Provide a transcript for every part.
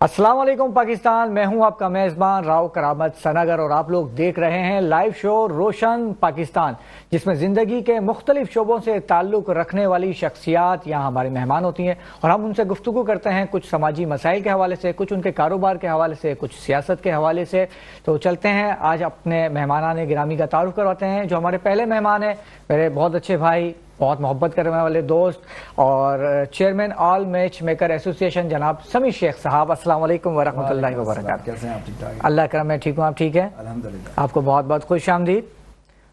अस्सलाम वालेकुम पाकिस्तान। मैं हूं आपका मेज़बान राव करामत सनागर और आप लोग देख रहे हैं लाइव शो रोशन पाकिस्तान, जिसमें ज़िंदगी के मुख्तलिफ शोबों से ताल्लुक़ रखने वाली शख्सियात यहाँ हमारे मेहमान होती हैं और हम उनसे गुफ्तगू करते हैं, कुछ समाजी मसाइल के हवाले से, कुछ उनके कारोबार के हवाले से, कुछ सियासत के हवाले से। तो चलते हैं, आज अपने मेहमानाने गिरामी का तारुफ करवाते हैं। जो हमारे पहले मेहमान हैं, मेरे बहुत अच्छे भाई, बहुत मोहब्बत करने वाले दोस्त और chairman all match maker association जनाब समी शेख साहब। अस्सलाम वालेकुम वरहमतुल्लाहि वबरकातुहू। कैसे हैं आप? ठीक ठाक? अल्लाह करम, मैं ठीक हूँ, आप ठीक हैं? अल्हम्दुलिल्लाह। आपको बहुत बहुत खुश आमदीद।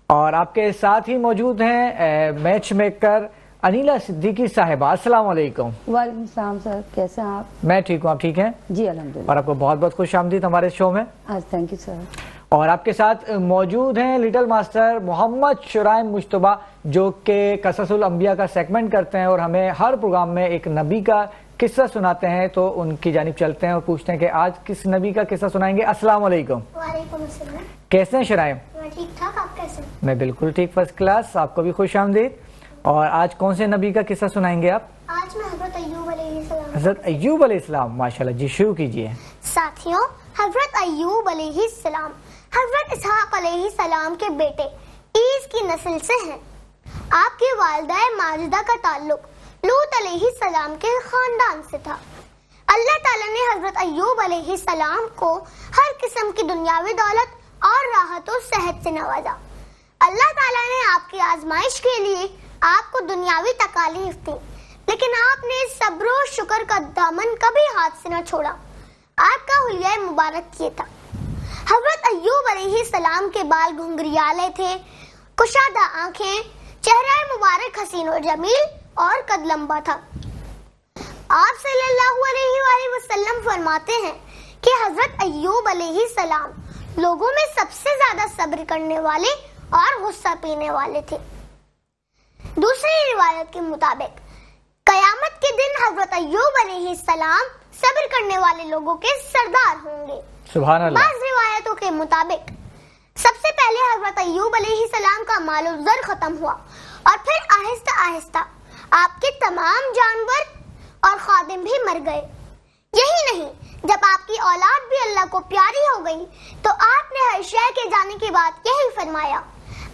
और आपके साथ ही मौजूद हैं मैच मेकर अनीला सिद्दीकी साहिबा। अस्सलाम वालेकुम। वालेकुम सलाम सर, कैसे हैं आप? मैं ठीक हूँ, आप ठीक हैं? जी अल्हम्दुलिल्लाह। और आपको बहुत बहुत खुश आमदीद हमारे शो में। Thank you sir. और आपके साथ मौजूद हैं लिटिल मास्टर मोहम्मद शुराइम मुश्तबा, जो कि कससुल अंबिया का सेगमेंट करते हैं और हमें हर प्रोग्राम में एक नबी का किस्सा सुनाते हैं। तो उनकी जानिब चलते हैं और पूछते हैं कि आज किस नबी का किस्सा सुनाएंगे। अस्सलाम वालेकुम। वालेकुम अस्सलाम। कैसे हैं शुराइम? मैं ठीक ठाक, आप कैसे? मैं बिल्कुल ठीक, फर्स्ट क्लास। आपको भी खुश आमदीद। और आज कौन से नबी का किस्सा सुनाएंगे आप? आज मैं हजरत अय्यूब अलैहिस्सलाम। हजरत अय्यूब अलैहिस्सलाम, माशाल्लाह जी, शुरू कीजिए। साथियों, हजरत अय्यूब अलैहिस्सलाम हजरत इसहाक अलैहिस्सलाम के बेटे ईस की नस्ल से हैं। आपकी वालिदा माजिदा का ताल्लुक लूत अलैहिस्सलाम के खानदान से था। अल्लाह ताला ने हजरत अय्यूब अलैहिस्सलाम को हर किस्म की दुनियावी दौलत और राहत और सेहत से नवाजा। अल्लाह ताला ने आपकी आजमाइश के लिए आपको दुनियावी तकालीफ दी, लेकिन आपने सब्र और शुक्र का दामन कभी हाथ से न छोड़ा। आपका हुलिया मुबारक किए था। हजरत अय्यूब अलैहिस्सलाम के बाल घुंघरियाले थे, कुशादा आंखें, चेहरा मुबारक हसीन और जमील और कद लंबा था। आप सल्लल्लाहु अलैहि वसल्लम फरमाते हैं कि हजरत अय्यूब अलैहिस्सलाम लोगों में सबसे ज्यादा सब्र करने वाले और गुस्सा पीने वाले थे। दूसरी रिवायत के मुताबिक कयामत के दिन हजरत अय्यूब अलैहिस्सलाम सब्र करने वाले लोगों के सरदार होंगे। सुभान अल्लाह। बाज़ रिवायतों के मुताबिक सबसे पहले हजरत अय्यूब अलैहिस्सलाम का माल और ज़र खत्म हुआ और फिर आहिस्ता आहिस्ता आपके तमाम जानवर और खादिम भी मर गए। यही नहीं, जब आपकी औलाद भी अल्लाह को प्यारी हो गई तो आपने हर शय के जाने के बाद यही फरमाया,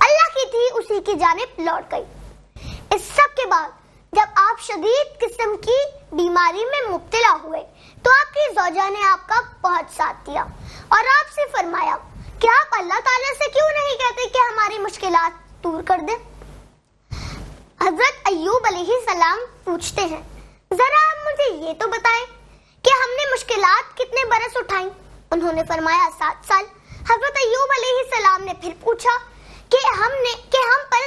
अल्लाह की थी उसी की जानिब लौट गई। इस सब के बाद जब आप शदीद किस्म की बीमारी में मुब्तला हुए तो आपकी ज़ौजा ने आपका बहुत साथ दिया और आपसे फरमाया कि आप अल्लाह ताला से क्यों नहीं कहते कि हमारी मुश्किलात दूर कर दे। हजरत अय्यूब अलैहिस्सलाम पूछते हैं, जरा आप मुझे ये तो बताएं कि हमने मुश्किलात कितने बरस उठाई? उन्होंने फरमाया 7 साल। हजरत अय्यूब अलैहिस्सलाम ने फिर पूछा कि हम पर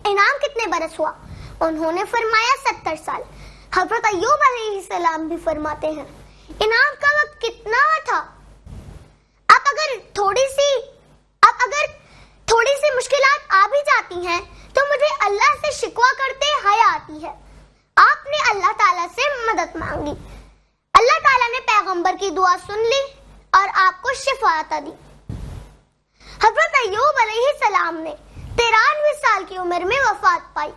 इनाम कितने बरस हुआ? उन्होंने फरमाया 70 साल। हजरत अय्यूब अलैहिस्सलाम भी फरमाते हैं, इनाम का वक्त कितना था? अब अगर थोड़ी सी मुश्किलात आ भी जाती हैं तो मुझे अल्लाह से शिकवा करते हया आती है। आपने अल्लाह ताला से मदद मांगी, अल्लाह ताला ने पैगंबर की दुआ सुन ली और आपको शिफा अता दी। हजरत अय्यूब अलैहिस्सलाम ने 93 साल की उम्र में वफात पाई।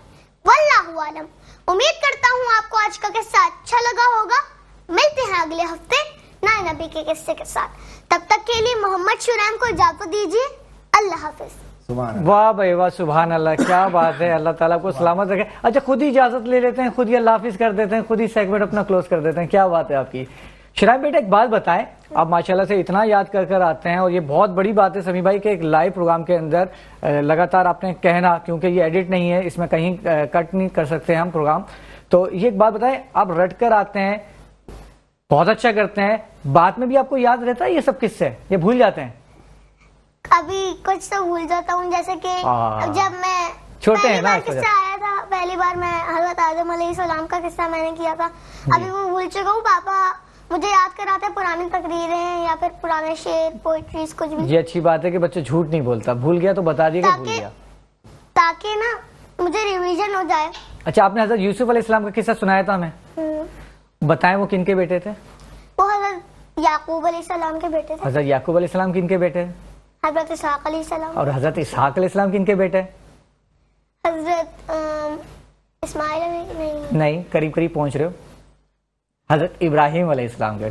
वल्लाहु आलम। उम्मीद करता हूँ आपको आज का किस्सा अच्छा लगा होगा। मिलते हैं अगले हफ्ते नए नबी के किस्से के साथ। तब तक के लिए मोहम्मद शुराइम को इजाजत दीजिए। अल्लाह हाफिज। वाह भाई वाह, सुभान अल्लाह, क्या बात है। अल्लाह ताला को सलामत रखे। अच्छा, खुद ही इजाजत ले लेते हैं, खुद ही अल्लाह हाफिज कर देते हैं, खुद ही सेगमेंट अपना क्लोज कर देते हैं। क्या बात है आपकी। शुराइम बेटा, एक बात बताएं, आप माशाल्लाह से इतना याद कर कर आते हैं और ये बहुत बड़ी बात है समी भाई के एक लाइव प्रोग्राम के अंदर लगातार आपने कहना, क्योंकि ये एडिट नहीं है, इसमें कहीं कट नहीं कर सकते हम प्रोग्राम। तो ये एक बात बताएं, आप रट कर आते हैं, बहुत अच्छा करते हैं, बाद में भी आपको याद रहता है ये सब किस्से, ये भूल जाते हैं? अभी कुछ तो भूल जाता हूँ, जैसे कि जब मैं छोटे हैं ना, किस्सा आया था पहली बार, मैं हजरत आदम अलैहिस्सलाम का किस्सा मैंने किया था, अभी वो भूल चुका हूँ। पापा मुझे याद कराते हैं पुरानी तकरीरें या फिर पुराने शेर, पोइट्रीज, कुछ भी। ये अच्छी बात है कि बच्चे झूठ नहीं बोलता, भूल गया तो बता दिएगा भूल गया, ताकि ना मुझे रिवीजन हो जाए। अच्छा, आपने हजरत यूसुफ अलैहिस्सलाम का किस्सा सुनाया था हमें, बताएं वो किनके बेटे थे? वो हजरत याकूब अलैहिस्सलाम के बेटे थे। हजरत याकूब अलैहिस्सलाम किनके बेटे? हजरत इसहाक अलैहिस्सलाम। और हजरत इसहाक अलैहिस्सलाम किनके बेटे? हजरत इस्माइल नहीं, करीब करीब पहुंच रहे हो। हजरत इब्राहिम अलैहिस्सलाम के।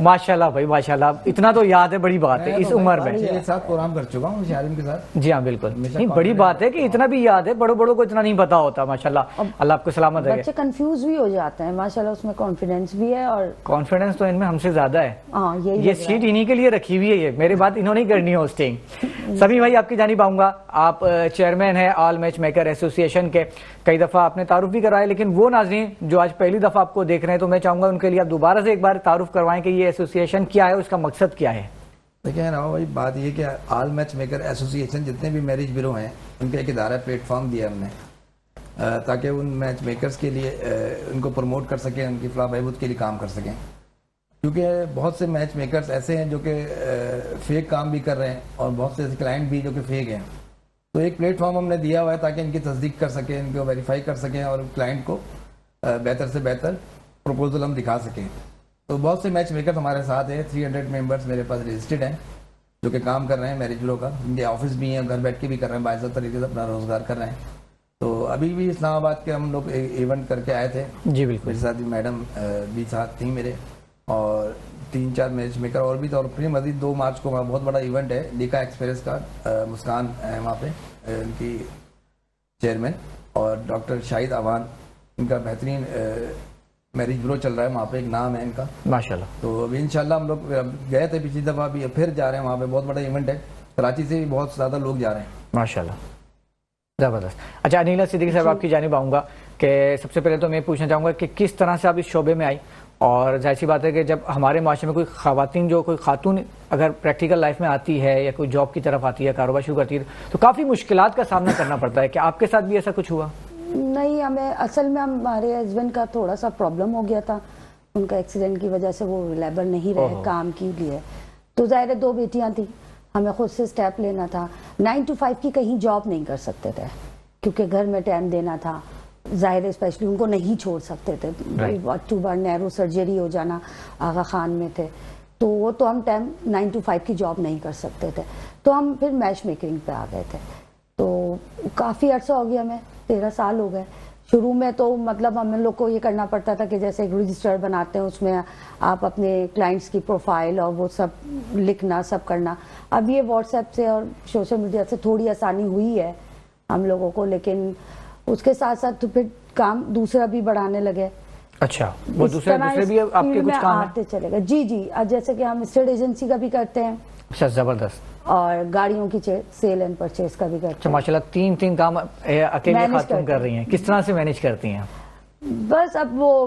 माशाल्लाह भाई माशाल्लाह, इतना तो याद है, बड़ी बात है इस उम्र में। के साथ प्रोग्राम कर चुका हूँ शारिम के साथ। जी हाँ बिल्कुल, नहीं बड़ी बात है कि इतना भी याद है, बड़ों बड़ों को इतना नहीं पता होता। माशाल्लाह, अल्लाह आपको सलामत रखे। बच्चे कंफ्यूज भी हो जाते हैं माशाल्लाह, उसमें कॉन्फिडेंस भी है और कॉन्फिडेंस तो इनमें हमसे ज्यादा है। हाँ यही ये लग रहा सीट इन्हीं के लिए रखी हुई है, ये मेरी बात इन्होंने ही करनी है होस्टिंग। सभी भाई आपकी जानिब आऊंगा, आप चेयरमैन है ऑल मैच मेकर एसोसिएशन के, कई दफा आपने तारुफ भी कराया, लेकिन वो नाज़रीन जो आज पहली दफा आपको देख रहे हैं तो मैं चाहूंगा उनके लिए आप दोबारा से एक बार तारुफ करवाएं कि ये एसोसिएशन क्या है, उसका मकसद क्या है। देखिए राव भाई, बात ये कि ऑल मैच मेकर एसोसिएशन जितने भी मैरिज ब्यूरो हैं उनका एक इदारा प्लेटफॉर्म दिया हमने, ताकि उन मैच मेकर्स के लिए उनको प्रमोट कर सकें, उनकी फलाह बहबूद के लिए काम कर सकें। क्योंकि बहुत से मैच मेकर्स ऐसे हैं जो कि फेक काम भी कर रहे हैं और बहुत से ऐसे क्लाइंट भी जो कि फेक हैं। तो एक प्लेटफॉर्म हमने दिया हुआ है ताकि इनकी तस्दीक कर सकें, इनको वेरीफाई कर सकें और क्लाइंट को बेहतर से बेहतर प्रपोजल हम दिखा सकें। तो बहुत से मैच मेकर हमारे साथ हैं, 300 मेंबर्स मेरे पास रजिस्टर्ड हैं जो कि काम कर रहे हैं मैरिज ब्यूरो का। इनके ऑफिस भी हैं, घर बैठ के भी कर रहे हैं, बाइज़्ज़त तरीके से अपना रोजगार कर रहे हैं। तो अभी भी इस्लामाबाद के हम लोग इवेंट करके आए थे। जी बिल्कुल, मेरे साथ मैडम भी साथ थी मेरे, और 3-4 मैच मेकर और भी। तो और फिर मजीद 2 मार्च को वहाँ बहुत बड़ा इवेंट है लिका एक्सप्रेस का, मुस्कान है वहाँ पे उनकी चेयरमैन, और डॉक्टर शाहिद अवान, इनका बेहतरीन मैरिज ब्यूरो चल रहा है वहाँ पे, एक नाम है इनका माशाल्लाह। तो अभी इंशाल्लाह हम लोग गए थे पिछली दफ़ा, भी फिर जा रहे हैं वहाँ पे, बहुत बड़ा इवेंट है। कराची से भी बहुत ज़्यादा लोग जा रहे हैं माशाल्लाह, ज़बरदस्त। अच्छा अनीला सिद्दीकी साहब आपकी जानिब आऊँगा कि सबसे पहले तो मैं पूछना चाहूँगा कि किस तरह से आप इस शोबे में आई, और जाहिर सी बात है कि जब हमारे माशरे में कोई ख़वातीन जो कोई खातून अगर प्रैक्टिकल लाइफ में आती है या कोई जॉब की तरफ आती है, कारोबार शुरू करती है, तो काफ़ी मुश्किलात का सामना करना पड़ता है। क्या आपके साथ भी ऐसा कुछ हुआ? नहीं, हमें असल में हमारे हस्बैंड का थोड़ा सा प्रॉब्लम हो गया था, उनका एक्सीडेंट की वजह से वो रिलायबल नहीं रहे काम के लिए। तो ज़ाहिर है 2 बेटियां थी, हमें खुद से स्टेप लेना था। 9 to 5 की कहीं जॉब नहीं कर सकते थे क्योंकि घर में टाइम देना था, ज़ाहिर स्पेशली उनको नहीं छोड़ सकते थे। 2 बार नैरो सर्जरी हो जाना, आगा खान में थे, तो वो तो हम टाइम 9 to 5 की जॉब नहीं कर सकते थे। तो हम फिर मैच मेकिंग पे आ गए थे। तो काफ़ी अर्सा हो गया, हमें 13 साल हो गए। शुरू में तो मतलब हम लोग को ये करना पड़ता था कि जैसे एक रजिस्टर बनाते हैं, उसमें आप अपने क्लाइंट्स की प्रोफाइल और वो सब लिखना, सब करना। अब ये व्हाट्सएप से और सोशल मीडिया से थोड़ी आसानी हुई है हम लोगों को, लेकिन उसके साथ साथ तो फिर काम दूसरा भी बढ़ाने लगे। अच्छा, वो दूसरे भी आपके कुछ काम आते चलेगा? जी जी, जैसे कि हम स्टेट एजेंसी का भी करते हैं। अच्छा, जबरदस्त। और गाड़ियों की सेल एंड परचेज का भी करते हैं। अच्छा माशाल्लाह, 3 काम अकेले खातून कर रही हैं, किस तरह से मैनेज करती हैं? बस अब वो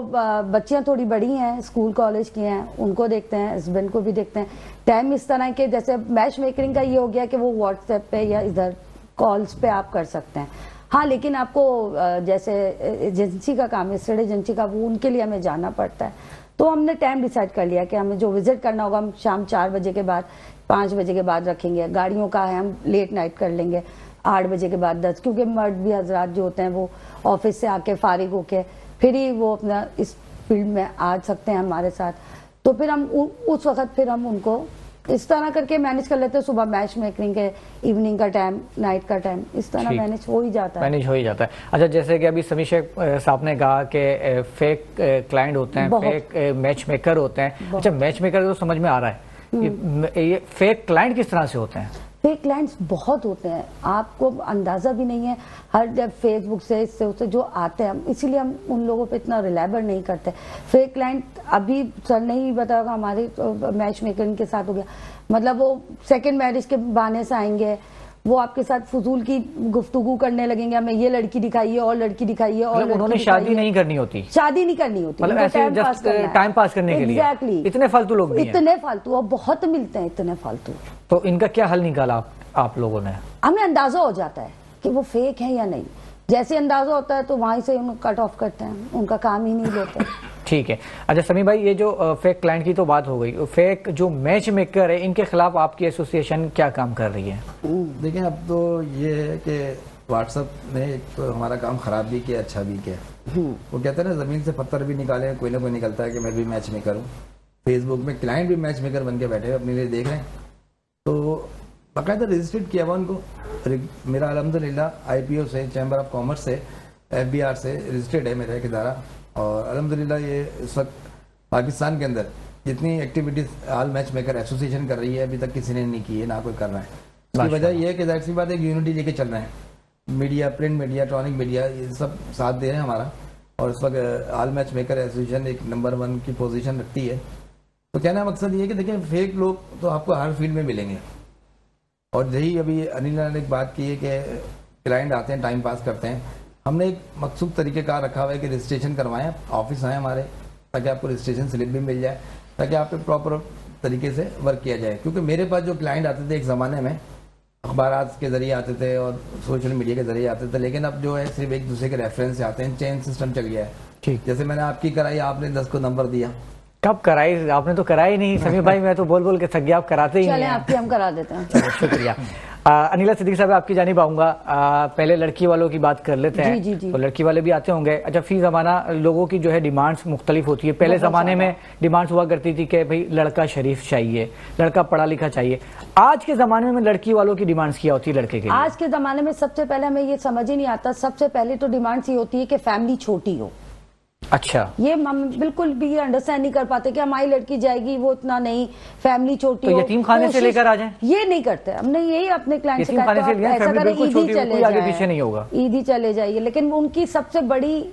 बच्चियां थोड़ी बड़ी हैं, स्कूल कॉलेज की हैं, उनको देखते हैं, हस्बैंड को भी देखते हैं। टाइम इस तरह के, जैसे मैच मेकिंग का ये हो गया कि वो व्हाट्सएप पे या इधर कॉल्स पे आप कर सकते हैं। हाँ, लेकिन आपको जैसे एजेंसी का काम है, स्टेट एजेंसी का, वो उनके लिए हमें जाना पड़ता है। तो हमने टाइम डिसाइड कर लिया कि हमें जो विजिट करना होगा हम शाम 4 बजे के बाद, 5 बजे के बाद रखेंगे। गाड़ियों का है हम लेट नाइट कर लेंगे 8 बजे के बाद 10, क्योंकि मर्द भी हजरात जो होते हैं वो ऑफिस से आके फारिग होके फिर ही वो अपना इस फील्ड में आ सकते हैं हमारे साथ। तो फिर हम उस वक्त फिर हम उनको इस तरह करके मैनेज कर लेते हैं। सुबह मैच मेकिंग के, इवनिंग का टाइम, नाइट का टाइम, इस तरह मैनेज हो ही जाता है। मैनेज हो ही जाता है। अच्छा, जैसे कि अभी समीर शेख साहब ने कहा कि फेक क्लाइंट होते हैं, फेक मैच मेकर होते हैं। अच्छा, मैच मेकर तो समझ में आ रहा है, ये फेक क्लाइंट किस तरह से होते हैं? फेक क्लाइंट्स बहुत होते हैं, आपको अंदाजा भी नहीं है। हर जब फेसबुक से इससे उससे जो आते हैं, इसीलिए हम उन लोगों पे इतना रिलायबल नहीं करते। फेक क्लाइंट अभी सर नहीं बताया, हमारे मैच मेकिंग के साथ हो गया, मतलब वो सेकंड मैरिज के बहाने से आएंगे, वो आपके साथ फजूल की गुफ्तगू करने लगेंगे, हमें ये लड़की दिखाइए और लड़की दिखाइए और मतलब उन्होंने शादी नहीं करनी होती, शादी नहीं करनी होती, मतलब ऐसे जस्ट टाइम पास करने के लिए। एग्जैक्टली, इतने फालतू लोग भी हैं। इतने फालतू और बहुत मिलते हैं, इतने फालतू। तो इनका क्या हल निकाला आप लोगों ने? हमें अंदाजा हो जाता है कि वो फेक है या नहीं। जैसे अंदाजा होता है तो वहीं से उनको कट ऑफ करते हैं, उनका काम ही नहीं लेते। ठीक है। अच्छा समी भाई, ये जो फेक क्लाइंट की तो बात हो गई, फेक जो मैच मेकर है, इनके खिलाफ आपकी एसोसिएशन क्या काम कर रही है? देखिए, अब तो ये है कि व्हाट्सएप ने एक तो हमारा काम खराब भी किया, अच्छा भी किया। वो कहते हैं ना, जमीन से पत्थर भी निकाले, कोई ना कोई निकलता है कि मैं भी मैच मेकर हूँ। फेसबुक में क्लाइंट भी मैच मेकर बन के बैठे अपने लिए देख रहे हैं। तो बाकायदा रजिस्टर्ड किया हुआ उनको, मेरा अल्हम्दुलिल्लाह IPO से, चैम्बर ऑफ कॉमर्स से, FBR से रजिस्टर्ड है मेरा एक इदारा। और अल्हम्दुलिल्लाह ये इस वक्त पाकिस्तान के अंदर जितनी activities all match maker association कर रही है अभी तक किसी ने नहीं की है, ना कोई कर रहा है। इसकी वजह यह है कि जाहिर सी बात है यूनिटी लेके चल रहे हैं। Media, print media, electronic media, ये सब साथ दे रहे हैं हमारा। और इस वक्त ऑल मैच मेकर एसोसिएशन एक नंबर 1 की पोजीशन रखती है। तो कहना मकसद ये है कि देखिए फेक लोग तो आपको हर फील्ड में मिलेंगे। और यही अभी अनिल ने एक बात की है कि क्लाइंट आते हैं, टाइम पास करते हैं। हमने एक मखसूस तरीक़ेकार रखा हुआ है कि रजिस्ट्रेशन करवाएं, ऑफिस आए हमारे, ताकि आपको रजिस्ट्रेशन स्लिप भी मिल जाए, ताकि आप पे प्रॉपर तरीके से वर्क किया जाए। क्योंकि मेरे पास जो क्लाइंट आते थे एक ज़माने में अखबार के जरिए आते थे और सोशल मीडिया के जरिए आते थे, लेकिन अब जो है सिर्फ एक दूसरे के रेफरेंस से आते हैं, चेन सिस्टम चल गया है। ठीक, जैसे मैंने आपकी कराई, आपने 10 को नंबर दिया। कब कराई? आपने तो कराई नहीं समीर भाई, मैं तो बोल बोल के थक गया, आप कराते ही नहीं चलें हैं। आपकी हम करा देते हैं। चलो, शुक्रिया। अनिला सिद्दीकी साहब, आपकी जानिब आऊंगा। पहले लड़की वालों की बात कर लेते हैं। जी, जी। तो लड़की वाले भी आते होंगे। अच्छा, फी जमाना लोगों की जो है डिमांड्स मुख्तलिफ होती है। पहले जमाने में डिमांड्स हुआ करती थी कि भाई लड़का शरीफ चाहिए, लड़का पढ़ा लिखा चाहिए। आज के जमाने में लड़की वालों की डिमांड्स क्या होती है लड़के के लिए? आज के जमाने में सबसे पहले हमें ये समझ ही नहीं आता, सबसे पहले तो डिमांड्स ये होती है कि फैमिली छोटी हो। अच्छा, ये हम बिल्कुल भी अंडरस्टैंड नहीं कर पाते कि हमारी लड़की जाएगी, वो इतना नहीं, फैमिली छोटी तो हो। यतीम खाने से लेकर आ जाए, ये नहीं करते। हमने यही अपने क्लाइंट से यतीम खाने से लिया, फैमिली बिल्कुल छोटी हो, कोई आगे पीछे नहीं होगा, ईद ही चले जाइए। लेकिन उनकी सबसे बड़ी,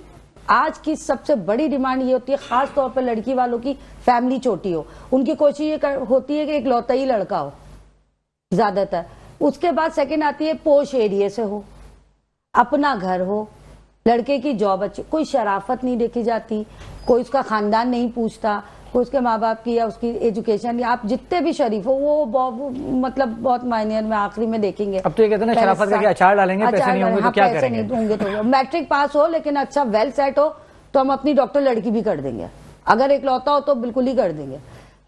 आज की सबसे बड़ी डिमांड ये होती है, खास तौर पर लड़की वालों की, फैमिली छोटी हो। उनकी कोशिश ये होती है कि एक लौता ही लड़का हो ज्यादातर। उसके बाद सेकंड आती है पोश एरिया से हो, अपना घर हो, लड़के की जॉब अच्छी, कोई शराफत नहीं देखी जाती, कोई उसका खानदान नहीं पूछता, कोई उसके माँ बाप की या उसकी एजुकेशन, या आप जितने भी शरीफ हो वो मतलब बहुत मायने में आखिरी में देखेंगे। अब तो ये कहते हैं ना शराफत करके अचार डालेंगे, पैसे नहीं होंगे तो क्या पैसे करेंगे? नहीं होंगे तो मैट्रिक पास हो लेकिन अच्छा वेल सेट हो तो हम अपनी डॉक्टर लड़की भी कर देंगे। अगर एक लौता हो तो बिल्कुल ही कर देंगे।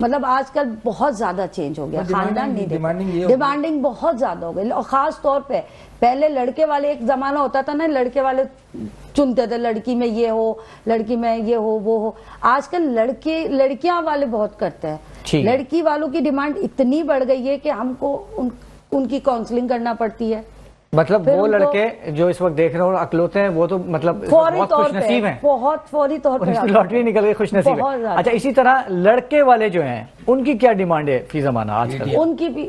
मतलब आजकल बहुत ज्यादा चेंज हो गया, खानदान नहीं, डिमांडिंग बहुत ज्यादा हो गई। और खास तौर पे पहले लड़के वाले, एक जमाना होता था ना, लड़के वाले चुनते थे लड़की में ये हो, लड़की में ये हो, वो हो। आजकल लड़कियां वाले बहुत करते हैं। लड़की वालों की डिमांड इतनी बढ़ गई है कि हमको उनकी काउंसलिंग करना पड़ती है। मतलब वो लड़के जो इस वक्त देख रहे हो अकलौते हैं, वो तो मतलब बहुत खुशनसीब हैं, बहुत फौरी तौर पे लॉटरी निकल गई, खुशनसीब है। अच्छा, इसी तरह लड़के वाले जो हैं उनकी क्या डिमांड है फी जमाना आजकल? उनकी भी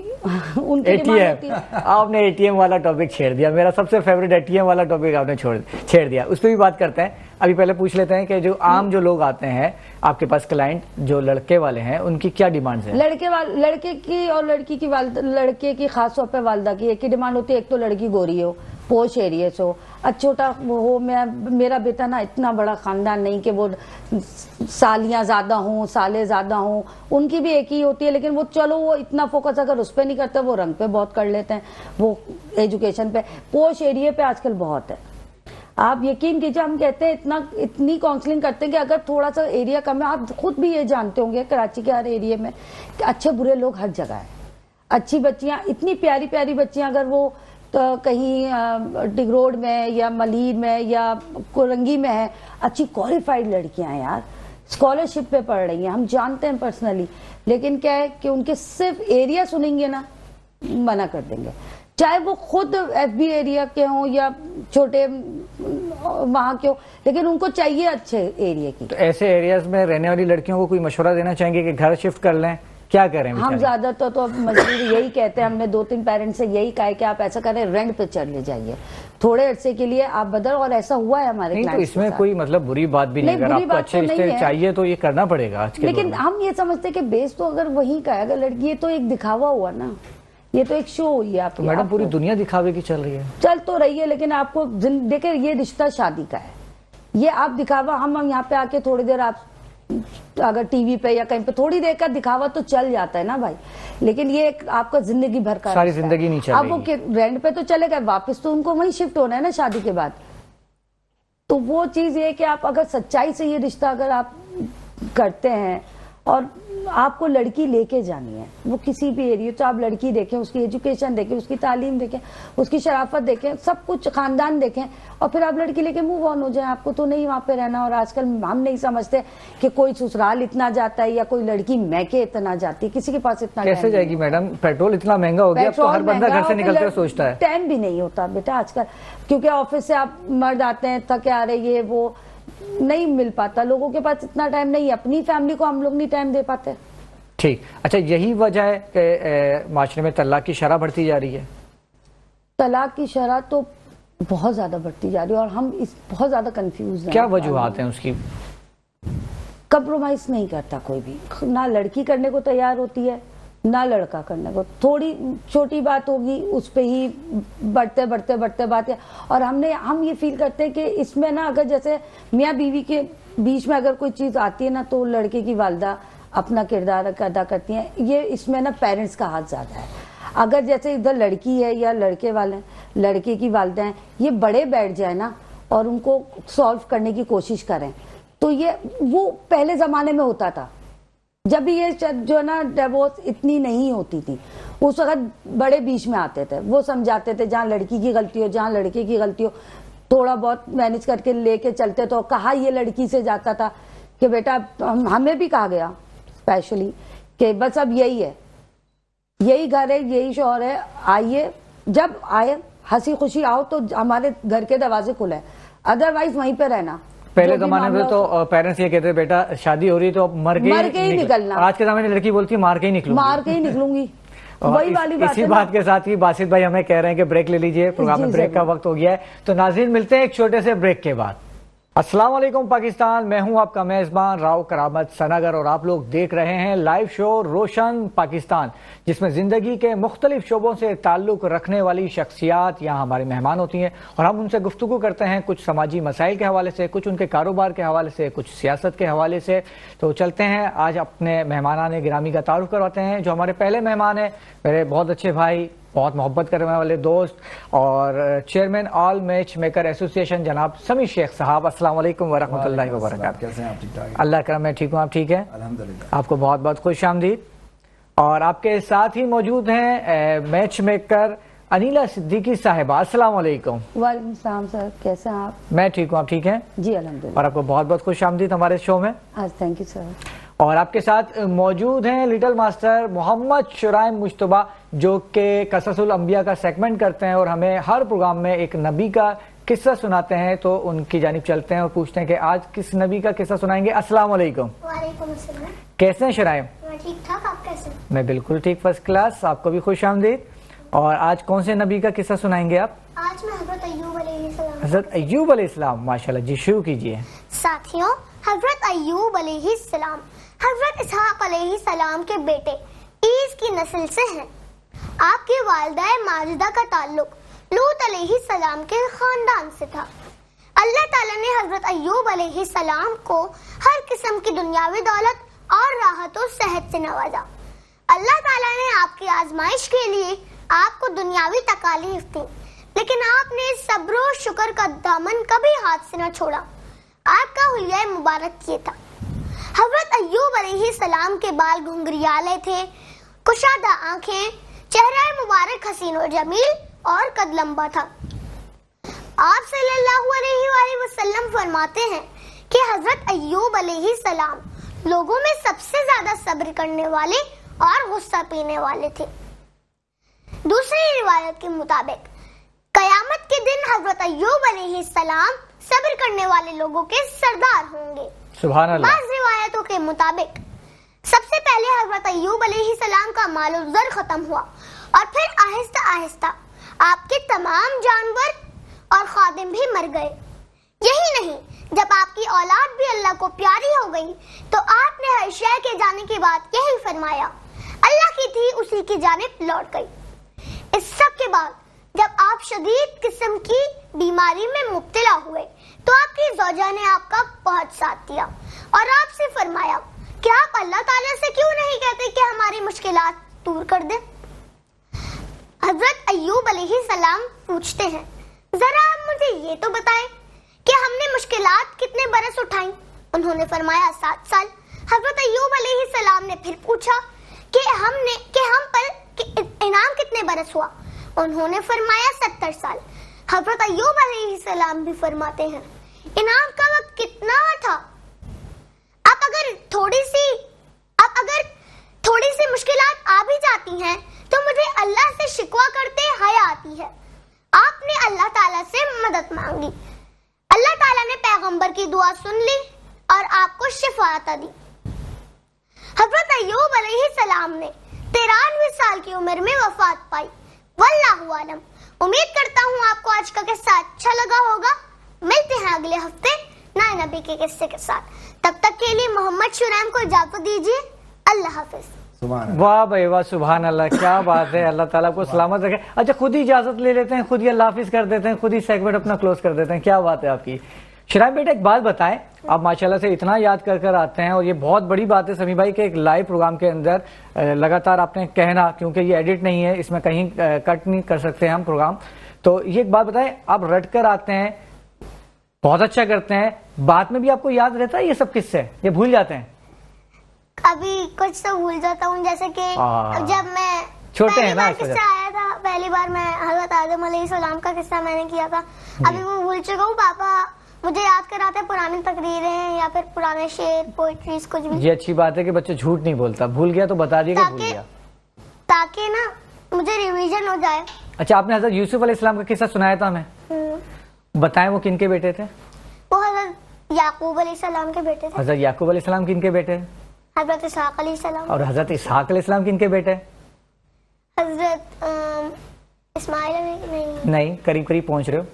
एटीएम। आपने एटीएम वाला टॉपिक छेड़ दिया, मेरा सबसे फेवरेट एटीएम वाला टॉपिक आपने छेड़ दिया। उस पर भी बात करते हैं। अभी पहले पूछ लेते हैं कि जो आम जो लोग आते हैं आपके पास क्लाइंट, जो लड़के वाले हैं, उनकी क्या डिमांड्स है? लड़के की और लड़की की, लड़के की खास तौर पे वालदा की एक ही डिमांड होती है, एक तो लड़की गोरी हो, पोश एरिया से हो, छोटा हो। मेरा बेटा ना इतना बड़ा खानदान नहीं कि वो सालियां ज्यादा हों, साले ज्यादा हों। उनकी भी एक ही होती है, लेकिन वो चलो वो इतना फोकस अगर उस पर नहीं करते, वो रंग पे बहुत कर लेते हैं, वो एजुकेशन पे। पोश एरिया पे आजकल बहुत है। आप यकीन कीजिए, हम कहते हैं इतनी काउंसलिंग करते हैं कि अगर थोड़ा सा एरिया कम है, आप खुद भी ये जानते होंगे कराची के हर एरिया में कि अच्छे बुरे लोग हर जगह है। अच्छी बच्चियां, इतनी प्यारी प्यारी बच्चियां, अगर वो तो कहीं डिग रोड में या मलीर में या कोरंगी में है, अच्छी क्वालिफाइड लड़कियां हैं यार, स्कॉलरशिप पे पढ़ रही हैं, हम जानते हैं पर्सनली। लेकिन क्या है कि उनके सिर्फ एरिया सुनेंगे ना, मना कर देंगे, चाहे वो खुद एफबी एरिया के हों या छोटे वहां के हो, लेकिन उनको चाहिए अच्छे एरिया की। तो ऐसे एरियाज में रहने वाली लड़कियों को कोई मशवरा देना चाहेंगे कि घर शिफ्ट कर लें, क्या करें? हम ज्यादातर तो मजबूरी यही कहते हैं, हमने 2-3 पेरेंट्स से यही कहा है कि आप ऐसा करें, रेंट पे चले जाइए थोड़े अरसे के लिए, आप बदल। और ऐसा हुआ है हमारे नहीं, तो इसमें कोई मतलब बुरी बात भी नहीं, अगर आपको अच्छे रिश्ते चाहिए तो ये करना पड़ेगा आज के। लेकिन हम ये समझते कि बेस तो अगर वही का है, अगर लड़की, ये तो एक दिखावा हुआ ना, ये तो एक शो हुई है। तो मैडम पूरी दुनिया दिखावे की चल रही है, चल तो रही है, लेकिन आपको देखिए ये रिश्ता शादी का है, ये आप दिखावा, हम यहाँ पे आके थोड़ी देर आप अगर टीवी पे या कहीं पे थोड़ी देर का दिखावा तो चल जाता है ना भाई, लेकिन ये आपका जिंदगी भर का, सारी जिंदगी नहीं चलेगी। अब वो रेंट पे तो चले गए, वापस तो उनको वहीं शिफ्ट होना है ना शादी के बाद। तो वो चीज ये कि आप अगर सच्चाई से ये रिश्ता अगर आप करते हैं और आपको लड़की लेके जानी है, वो किसी भी एरिया, तो आप लड़की देखें, उसकी एजुकेशन देखें, उसकी तालीम देखें, उसकी शराफत देखें, सब कुछ खानदान देखें, और फिर आप लड़की लेके मूव ऑन हो जाए। आपको तो नहीं वहां पे रहना। और आजकल हम नहीं समझते कि कोई ससुराल इतना जाता है या कोई लड़की मैके इतना जाती है, किसी के पास इतना कैसे जाएगी मैडम? पेट्रोल इतना महंगा हो गया, तो हर बंदा घर से निकलते हुए सोचता है, टाइम भी नहीं होता बेटा आजकल, क्योंकि ऑफिस से आप मर्द आते हैं थके आ रहे, ये वो नहीं मिल पाता, लोगों के पास इतना टाइम नहीं है, अपनी फैमिली को हम लोग नहीं टाइम दे पाते। ठीक, अच्छा यही वजह है कि माशरे में तलाक की शरह बढ़ती जा रही है? तलाक की शरह तो बहुत ज्यादा बढ़ती जा रही है और हम इस बहुत ज्यादा कंफ्यूज हैं। क्या वजूहात हैं उसकी? कंप्रोमाइज नहीं करता कोई भी, ना लड़की करने को तैयार होती है ना लड़का करने को। थोड़ी छोटी बात होगी उस पे ही बढ़ते बढ़ते बढ़ते बातें। और हम ये फील करते हैं कि इसमें ना, अगर जैसे मियाँ बीवी के बीच में अगर कोई चीज आती है ना, तो लड़के की वालिदा अपना किरदार अदा करती हैं। ये इसमें ना पेरेंट्स का हाथ ज्यादा है। अगर जैसे इधर लड़की है या लड़के वाले, लड़के की वालिदा हैं, ये बड़े बैठ जाए ना और उनको सॉल्व करने की कोशिश करें, तो ये वो पहले जमाने में होता था जब भी ये जो है ना डिवोर्स इतनी नहीं होती थी, उस वक्त बड़े बीच में आते थे, वो समझाते थे जहाँ लड़की की गलती हो जहाँ लड़के की गलती हो, थोड़ा बहुत मैनेज करके लेके चलते। तो कहा ये लड़की से जाता था कि बेटा, हमें भी कहा गया स्पेशली कि बस अब यही है, यही घर है, यही शौहर है, आइए, जब आए हंसी खुशी आओ तो हमारे घर के दरवाजे खुले, अदरवाइज वहीं पे रहना। पहले जमाने में तो पेरेंट्स ये कहते बेटा शादी हो रही तो मर के ही निकलना। आज के जमाने में लड़की बोलती है मार के ही निकलूंगी। वही वाली बात इसी बात के साथ ही बासित भाई हमें कह रहे हैं कि ब्रेक ले लीजिए, प्रोग्राम में ब्रेक का वक्त हो गया है। तो नाज़रीन मिलते हैं एक छोटे से ब्रेक के बाद। अस्सलाम वालेकुम पाकिस्तान, मैं हूं आपका मेजबान राव करामत सनागर और आप लोग देख रहे हैं लाइव शो रोशन पाकिस्तान, जिसमें जिंदगी के मुख्तलिफ शोबों से ताल्लुक रखने वाली शख्सियात यहाँ हमारे मेहमान होती हैं और हम उनसे गुफ्तगू करते हैं, कुछ समाजी मसाइल के हवाले से, कुछ उनके कारोबार के हवाले से, कुछ सियासत के हवाले से। तो चलते हैं, आज अपने मेहमानाने गिरामी का तारुफ करवाते हैं। जो हमारे पहले मेहमान हैं, मेरे बहुत अच्छे भाई, बहुत मोहब्बत करने वाले दोस्त और chairman all match maker association जनाब समीर शेख साहब, अस्सलाम वालेकुम वरहमतुल्लाहि वबरकातुहू। कैसे हैं आप? ठीक ठाक? अल्लाह करम मैं ठीक हूँ, आप ठीक है? अल्हम्दुलिल्लाह। आपको बहुत बहुत खुश आमदीद। और आपके साथ ही मौजूद हैं मैच मेकर अनीला सिद्दीकी साहिबा, अस्सलाम वालेकुम। वालेकुम सलाम सर, कैसे हैं आप? मैं ठीक हूँ, आप ठीक हैं? जी अल्हम्दुलिल्लाह। और आपको बहुत बहुत खुश आमदीद हमारे शो में। Thank you sir. और आपके साथ मौजूद हैं लिटिल मास्टर मोहम्मद शुराइम मुश्तबा, जो कि कससुल अंबिया का सेगमेंट करते हैं और हमें हर प्रोग्राम में एक नबी का किस्सा सुनाते हैं। तो उनकी जानिब चलते हैं और पूछते हैं कि आज किस नबी का किस्सा सुनाएंगे। अस्सलाम वालेकुम। वालेकुम अस्सलाम। कैसे हैं शुराइम? मैं ठीक ठाक, आप कैसे? मैं बिल्कुल ठीक, फर्स्ट क्लास। आपको भी खुश आमदीद। और आज कौन से नबी का किस्सा सुनाएंगे आप? आज मैं हजरत अय्यूब अलैहिस्सलाम। हजरत अय्यूब अलैहिस्सलाम, माशाल्लाह जी, शुरू कीजिए। साथियों, हजरत अय्यूब अलैहिस्सलाम हजरत इसहाक अलैहिस्सलाम के बेटे ईस की नस्ल से हैं। आपकी वालिदा माजिदा का ताल्लुक लूत अलैहिस्सलाम के खानदान से था। अल्लाह ताला ने हजरत अय्यूब अलैहिस्सलाम को हर किस्म की दुनियावी दौलत और राहत और सेहत से नवाजा। अल्लाह ताला ने आपकी आजमाइश के लिए आपको दुनियावी तकालीफ दी, लेकिन आपने सब्र और शुक्र का दामन कभी हाथ से न छोड़ा। आपका हुलिया मुबारक ये था। हजरत अय्यूब अलैहिस्सलाम के बाल घुंघरियाले थे, कुशादा आंखें, चेहरा मुबारक हसीन और जमील और कद लंबा था। आप सल्लल्लाहु अलैहि वसल्लम फरमाते हैं कि हजरत अय्यूब अलैहिस्सलाम लोगों में सबसे ज्यादा सब्र करने वाले और गुस्सा पीने वाले थे। दूसरी रिवायत के मुताबिक कयामत के दिन हजरत अय्यूब अलैहिस्सलाम सब्र करने वाले लोगों के सरदार होंगे। सुभान अल्लाह। बाज़ रिवायतों के मुताबिक सबसे पहले हजरत अय्यूब अलैहिस्सलाम का मालो ज़र खत्म हुआ और फिर आहिस्ता आहिस्ता आपके तमाम जानवर और खादिम भी मर गए। यही नहीं, जब आपकी औलाद भी अल्लाह को प्यारी हो गई तो आपने हर शय के जाने के बाद यही फरमाया, अल्लाह की थी उसी की जानिब लौट गई। इस सब के बाद जब आप शदीद किस्म की बीमारी में मुब्तला हुए तो आपकी ज़ौजा ने आपका बहुत साथ दिया और आपसे फरमाया कि आप अल्लाह ताला से क्यों नहीं कहते कि हमारी मुश्किलात दूर कर दे। हजरत अय्यूब अलैहिस्सलाम पूछते हैं, जरा आप मुझे ये तो बताएं कि हमने मुश्किलात कितने बरस उठाई? उन्होंने फरमाया 7 साल। हजरत अय्यूब अलैहिस्सलाम ने फिर पूछा कि हम पर इनाम कितने बरस हुआ? उन्होंने फरमाया 70 साल। हजरत अय्यूब अलैहिस्सलाम भी फरमाते हैं, इनाम का वक्त कितना था? अब अगर थोड़ी सी मुश्किलात आ भी जाती हैं तो मुझे अल्लाह से शिकवा करते हया आती है। आपने अल्लाह ताला से मदद मांगी, अल्लाह ताला ने पैगंबर की दुआ सुन ली और आपको शिफा अता दी। हजरत अय्यूब अलैहिस्सलाम ने 93 साल की उम्र में वफात पाई। वल्लाहु आलम। उम्मीद करता हूँ आपको आज का किस्सा अच्छा लगा होगा। मिलते हैं अगले हफ्ते नए नबी के किस्से के साथ। तब तक के लिए मोहम्मद शुरैम को इजाजत दीजिए। अल्लाह हाफिज। वाह भाई वाह, सुभान अल्लाह, क्या बात है। अल्लाह ताला को सलामत रखे। अच्छा, खुद ही इजाजत ले लेते हैं, खुद ही अल्लाह हाफिज कर देते हैं, खुद ही सेगमेंट अपना क्लोज कर देते हैं। क्या बात है आपकी। शुरैम बेटा, एक बात बताएं, आप माशाल्लाह से इतना याद कर कर आते हैं और ये बहुत बड़ी बात है समी भाई के एक लाइव प्रोग्राम के अंदर लगातार आपने कहना, क्योंकि ये एडिट नहीं है, इसमें कहीं कट नहीं कर सकते हम प्रोग्राम। तो ये एक बात बताएं, आप रट कर आते हैं, बहुत अच्छा करते हैं, बाद में भी आपको याद रहता है ये सब किस्से, ये भूल जाते हैं? अभी कुछ तो भूल जाता हूँ, जैसे कि जब मैं छोटे हैं ना, किस्सा आया था पहली बार, मैं हजरत आदम अलैहिस्सलाम का किस्सा मैंने किया था, अभी वो भूल चुका हूँ। पापा मुझे याद कराते पुरानी तकरीरें या फिर पुराने शेर, पोइट्रीज, कुछ भी। ये अच्छी बात है कि बच्चे झूठ नहीं बोलता, भूल गया तो बता दिया कि भूल गया, ताकि ना मुझे रिवीजन हो जाए। अच्छा, आपने हजरत यूसुफ अलैहिस्सलाम का किस्सा सुनाया था हमें, बताएं वो किनके बेटे थे? वो हजरत याकूब अलैहिस्सलाम के बेटे थे। हजरत याकूब अलैहिस्सलाम किनके बेटे? हजरत इसहाक अलैहिस्सलाम। और हजरत इसहाक अलैहिस्सलाम किनके बेटे? हजरत इस्माइल नहीं, करीब करीब पहुंच रहे हो,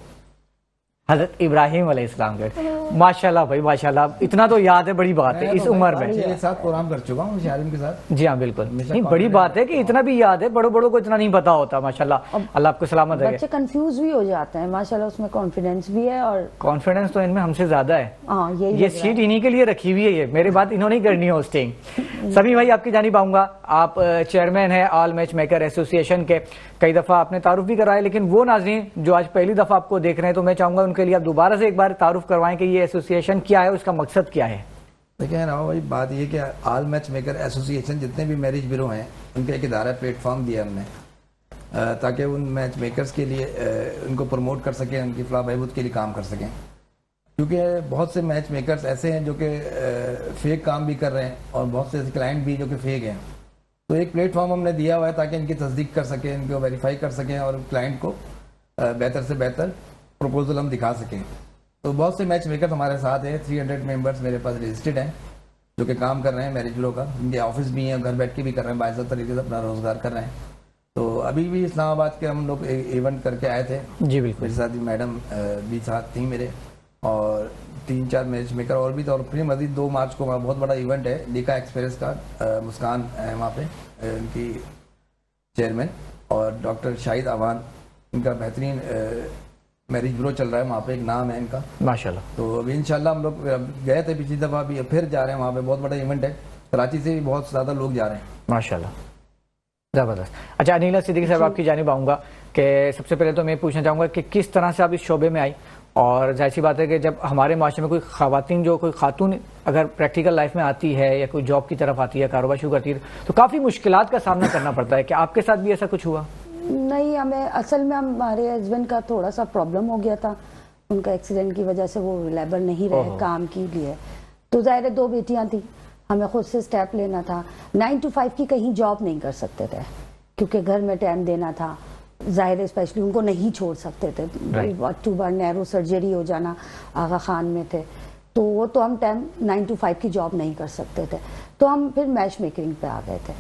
हजरत इब्राहिम अलैहिस्सलाम के। माशाल्लाह भाई माशाल्लाह, इतना तो याद है, बड़ी बात है इस उम्र में। के साथ प्रोग्राम कर चुका हूँ शारिम के साथ। जी हाँ बिल्कुल, नहीं बड़ी बात है कि इतना भी याद है, बड़ों बड़ों को इतना नहीं पता होता। माशाल्लाह, अल्लाह आपको सलामत रखे। बच्चे कंफ्यूज भी हो जाते हैं, माशाल्लाह उसमें कॉन्फिडेंस भी है और कॉन्फिडेंस तो इनमें हमसे ज्यादा है। हाँ, ये सीट इन्हीं के लिए रखी हुई है, ये मेरी बात इन्होंने ही करनी है होस्टिंग। सभी भाई आपकी जानिब आऊंगा, आप चेयरमैन है ऑल मैच मेकर एसोसिएशन के, कई दफा आपने तारुफ भी कराया, लेकिन वो नाज़रीन जो आज पहली दफा आपको देख रहे हैं, तो मैं चाहूंगा उनके लिए आप दोबारा से एक बार तारुफ करवाएं कि ये एसोसिएशन क्या है, उसका मकसद क्या है। देखिए ना भाई, बात ये कि ऑल मैच मेकर एसोसिएशन जितने भी मैरिज ब्यूरो हैं उनका एक इदारा प्लेटफॉर्म दिया हमने, ताकि उन मैच मेकर्स के लिए उनको प्रमोट कर सकें, उनकी फलाह बहबूद के लिए काम कर सकें। क्योंकि बहुत से मैच मेकर्स ऐसे हैं जो कि फेक काम भी कर रहे हैं और बहुत से ऐसे क्लाइंट भी जो कि फेक हैं। तो एक प्लेटफॉर्म हमने दिया हुआ है ताकि इनकी तस्दीक कर सकें, इनको वेरीफाई कर सकें और क्लाइंट को बेहतर से बेहतर प्रपोजल हम दिखा सकें। तो बहुत से मैच मेकर्स हमारे साथ हैं, 300 मेंबर्स मेरे पास रजिस्टर्ड हैं जो कि काम कर रहे हैं मैरिज ब्यूरो का। इनके ऑफिस भी हैं, घर बैठ के भी कर रहे हैं, बाइज़्ज़त तरीके से अपना रोजगार कर रहे हैं। तो अभी भी इस्लामाबाद के हम लोग इवेंट करके आए थे। जी बिल्कुल, मेरे साथ मैडम भी साथ थी मेरे, और 3-4 मैच मेकर और भी थे। और फिर मजीद 2 मार्च को वहाँ बहुत बड़ा इवेंट है लीका एक्सप्रेस का, मुस्कान है वहाँ पे उनकी चेयरमैन, और डॉक्टर शाहिद अवान, इनका बेहतरीन मैरिज ब्यूरो चल रहा है वहाँ पे, एक नाम है इनका माशाल्लाह। तो अभी इंशाल्लाह हम लोग गए थे पिछली दफ़ा, भी फिर जा रहे हैं वहाँ पे, बहुत बड़ा इवेंट है, कराची से भी बहुत ज़्यादा लोग जा रहे हैं माशाल्लाह, जबरदस्त। अच्छा, अनीला सिद्दीकी साहब आपकी जानिब आऊँगा कि सबसे पहले तो मैं पूछना चाहूँगा कि किस तरह से आप इस शोबे में आई, और जाहिर सी बात है कि जब हमारे माशरे में कोई खवातीन, जो कोई खातून अगर प्रैक्टिकल लाइफ में आती है या कोई जॉब की तरफ आती है, कारोबार शुरू करती है, तो काफ़ी मुश्किलात का सामना करना पड़ता है। क्या आपके साथ भी ऐसा कुछ हुआ? नहीं, हमें असल में हमारे हस्बैंड का थोड़ा सा प्रॉब्लम हो गया था, उनका एक्सीडेंट की वजह से वो रिलायबल नहीं रहे काम के लिए। तो ज़ाहिर है 2 बेटियां थी, हमें खुद से स्टेप लेना था। 9 to 5 की कहीं जॉब नहीं कर सकते थे क्योंकि घर में टाइम देना था, जाहिर है स्पेशली उनको नहीं छोड़ सकते थे। 2 बार नैरो सर्जरी हो जाना, आगा खान में थे, तो वो तो हम टाइम 9 to 5 की जॉब नहीं कर सकते थे। तो हम फिर मैच मेकिंग पे आ गए थे।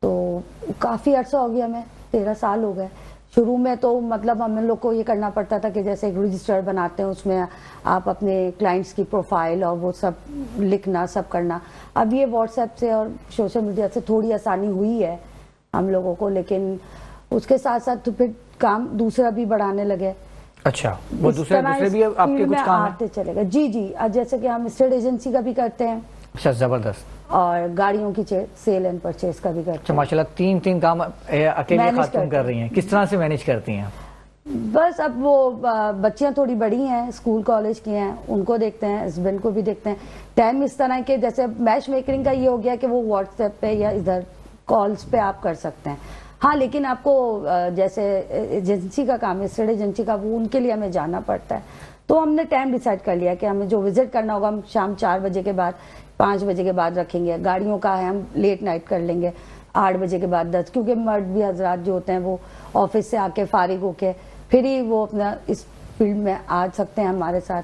तो काफ़ी अर्सा हो गया, हमें 13 साल हो गए। शुरू में तो मतलब हम लोग को ये करना पड़ता था कि जैसे एक रजिस्टर बनाते हैं, उसमें आप अपने क्लाइंट्स की प्रोफाइल और वो सब लिखना, सब करना। अब ये व्हाट्सएप से और सोशल मीडिया से थोड़ी आसानी हुई है हम लोगों को, लेकिन उसके साथ साथ तो फिर काम दूसरा भी बढ़ाने लगे। अच्छा, वो दूसरे भी आपके कुछ काम आते चलेगा? जी जी, जैसे कि हम स्टेट एजेंसी का भी करते हैं। अच्छा, जबरदस्त। और गाड़ियों की सेल एंड परचेज का भी करते हैं। अच्छा, माशाल्लाह 3 काम अकेले खातून कर रही हैं, किस तरह से मैनेज करती हैं? बस अब वो बच्चियां थोड़ी बड़ी हैं, स्कूल कॉलेज की हैं, उनको देखते हैं, हस्बैंड को भी देखते हैं। टाइम इस तरह के, जैसे मैच मेकिंग का ये हो गया कि वो व्हाट्सएप पे या इधर कॉल्स पे आप कर सकते हैं। हाँ, लेकिन आपको जैसे एजेंसी का काम है, स्टेट एजेंसी का, वो उनके लिए हमें जाना पड़ता है। तो हमने टाइम डिसाइड कर लिया कि हमें जो विजिट करना होगा हम शाम 4 बजे के बाद, 5 बजे के बाद रखेंगे। गाड़ियों का है हम लेट नाइट कर लेंगे, 8 बजे के बाद 10, क्योंकि मर्द भी हजरात जो होते हैं वो ऑफिस से आके फारिग होके फिर ही वो अपना इस फील्ड में आ सकते हैं हमारे साथ।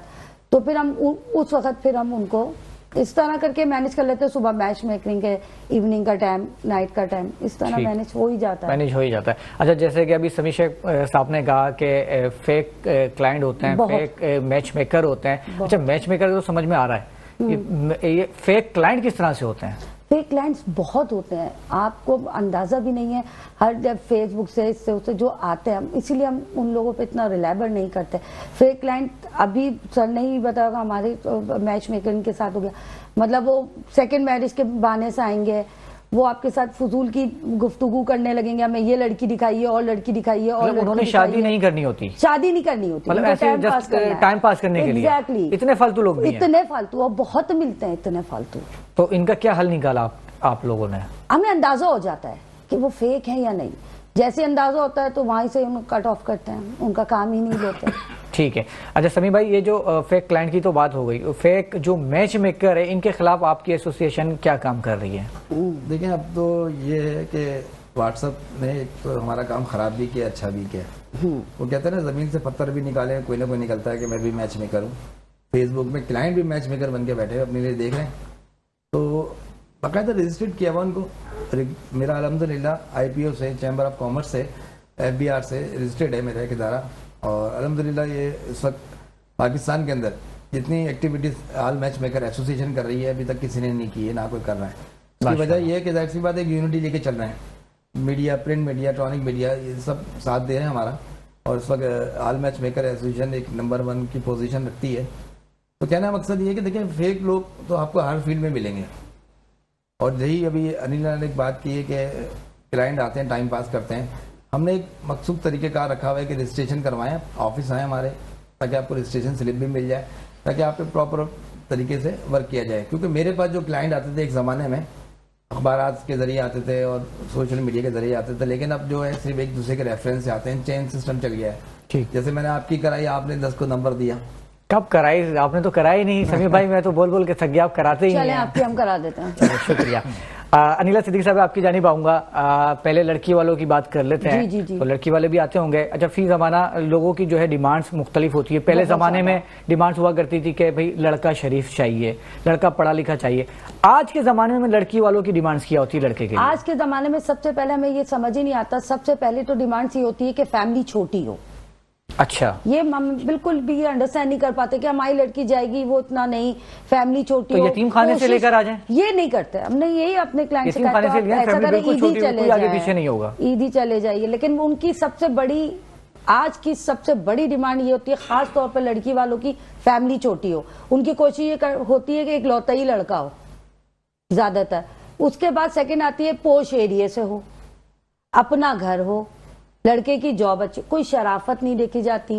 तो फिर हम उस वक्त फिर हम उनको इस तरह करके मैनेज कर लेते हैं। सुबह मैच मेकिंग है, इवनिंग का टाइम, नाइट का टाइम, इस तरह मैनेज हो ही जाता है। मैनेज हो ही जाता है। अच्छा, जैसे कि अभी समीर शेख साहब ने कहा कि फेक क्लाइंट होते हैं, फेक मैच मेकर होते हैं। अच्छा, मैच मेकर तो समझ में आ रहा है, ये फेक क्लाइंट किस तरह से होते हैं? फेक क्लाइंट्स बहुत होते हैं, आपको अंदाजा भी नहीं है। हर जब फेसबुक से इससे उससे जो आते हैं, इसीलिए हम उन लोगों पे इतना रिलायबल नहीं करते। फेक क्लाइंट अभी सर नहीं बताएगा, हमारे मैच मेकर के साथ हो गया। मतलब वो सेकंड मैरिज के बहाने से आएंगे, वो आपके साथ फजूल की गुफ्तगू करने लगेंगे, हमें ये लड़की दिखाइए और लड़की दिखाइए और मतलब उन्होंने शादी नहीं करनी होती, शादी नहीं करनी होती, मतलब ऐसे टाइम पास करने के लिए। एग्जैक्टली, इतने फालतू लोग भी हैं। इतने फालतू, और बहुत मिलते हैं इतने फालतू। तो इनका क्या हल निकाला आप लोगों ने? हमें अंदाजा हो जाता है कि वो फेक है या नहीं। जैसे अंदाजा होता है तो वहीं से उनको कट ऑफ करते हैं, उनका काम ही नहीं लेते। ठीक है। अच्छा समीर भाई, ये जो फेक क्लाइंट की तो बात हो गई, फेक जो मैच मेकर है, इनके खिलाफ आपकी एसोसिएशन क्या काम कर रही है? देखिए, अब तो ये है कि व्हाट्सएप ने एक तो हमारा काम खराब भी किया, अच्छा भी किया। वो कहते हैं ना, जमीन से पत्थर भी निकाले, कोई ना कोई निकलता है कि मैं भी मैच मेकर हूँ। फेसबुक में क्लाइंट भी मैच मेकर बन के बैठे हुए अपने लिए देख रहे हैं। तो बाकायदा रजिस्टर्ड किया हुआ उनको। मेरा अल्हम्दुलिल्लाह IPO से, चैम्बर ऑफ कॉमर्स से, FBR से रजिस्टर्ड है मेरा एक इदारा। और अल्हम्दुलिल्लाह ये इस वक्त पाकिस्तान के अंदर जितनी activities all match maker association कर रही है, अभी तक किसी ने नहीं की है, ना कोई कर रहा है। इसकी वजह यह है कि जाहिर सी बात है, यूनिटी लेके चल रहे हैं। Media, print media, electronic media, ये सब साथ दे रहे हैं हमारा। और इस वक्त ऑल मैच मेकर एसोसिएशन एक नंबर 1 की पोजीशन रखती है। तो कहने का मकसद ये है कि देखिए, फेक लोग तो आपको हर फील्ड में मिलेंगे। और यही अभी अनिल ने एक बात की है कि क्लाइंट आते हैं, टाइम पास करते हैं। हमने एक मखसूस तरीक़ेकार रखा हुआ है कि रजिस्ट्रेशन करवाएं, ऑफिस आए हमारे, ताकि आपको रजिस्ट्रेशन स्लिप भी मिल जाए, ताकि आप पे प्रॉपर तरीके से वर्क किया जाए। क्योंकि मेरे पास जो क्लाइंट आते थे एक ज़माने में, अखबारात के ज़रिए आते थे और सोशल मीडिया के ज़रिए आते थे, लेकिन अब जो है सिर्फ एक दूसरे के रेफरेंस से आते हैं। चेन सिस्टम चल गया है। ठीक, जैसे मैंने आपकी कराई, आपने 10 को नंबर दिया। कब कराई? आपने तो कराई नहीं समीर भाई, मैं तो बोल बोल के थक गया, आप कराते ही नहीं। चलें, आपकी हम करा देते हैं। चलो, शुक्रिया। अनिला सिद्दीकी साहब, आपकी जानिब आऊंगा। पहले लड़की वालों की बात कर लेते हैं। जी, जी। तो लड़की वाले भी आते होंगे। अच्छा, फी जमाना लोगों की जो है डिमांड्स मुख्तलिफ होती है। पहले जमाने में डिमांड्स हुआ करती थी कि भाई लड़का शरीफ चाहिए, लड़का पढ़ा लिखा चाहिए। आज के जमाने में लड़की वालों की डिमांड्स क्या होती है लड़के के लिए? आज के जमाने में सबसे पहले हमें ये समझ ही नहीं आता। सबसे पहले तो डिमांड्स ये होती है कि फैमिली छोटी हो। अच्छा, ये हम बिल्कुल भी ये अंडरस्टैंड नहीं कर पाते कि हमारी लड़की जाएगी, वो इतना नहीं, फैमिली छोटी तो हो। यतीम खाने से लेकर आ जाए, ये नहीं करते। हमने यही अपने क्लाइंट से कहा, ऐसा करें, ईदी चले जाए, पीछे नहीं होगा, ईदी चले जाइए। लेकिन उनकी सबसे बड़ी, आज की सबसे बड़ी डिमांड ये होती है, खास तौर पर लड़की वालों की, फैमिली छोटी हो। उनकी कोशिश ये होती है कि एक लौता ही लड़का हो ज्यादातर। उसके बाद सेकंड आती है पोश एरिया से हो, अपना घर हो, लड़के की जॉब अच्छी, कोई शराफत नहीं देखी जाती,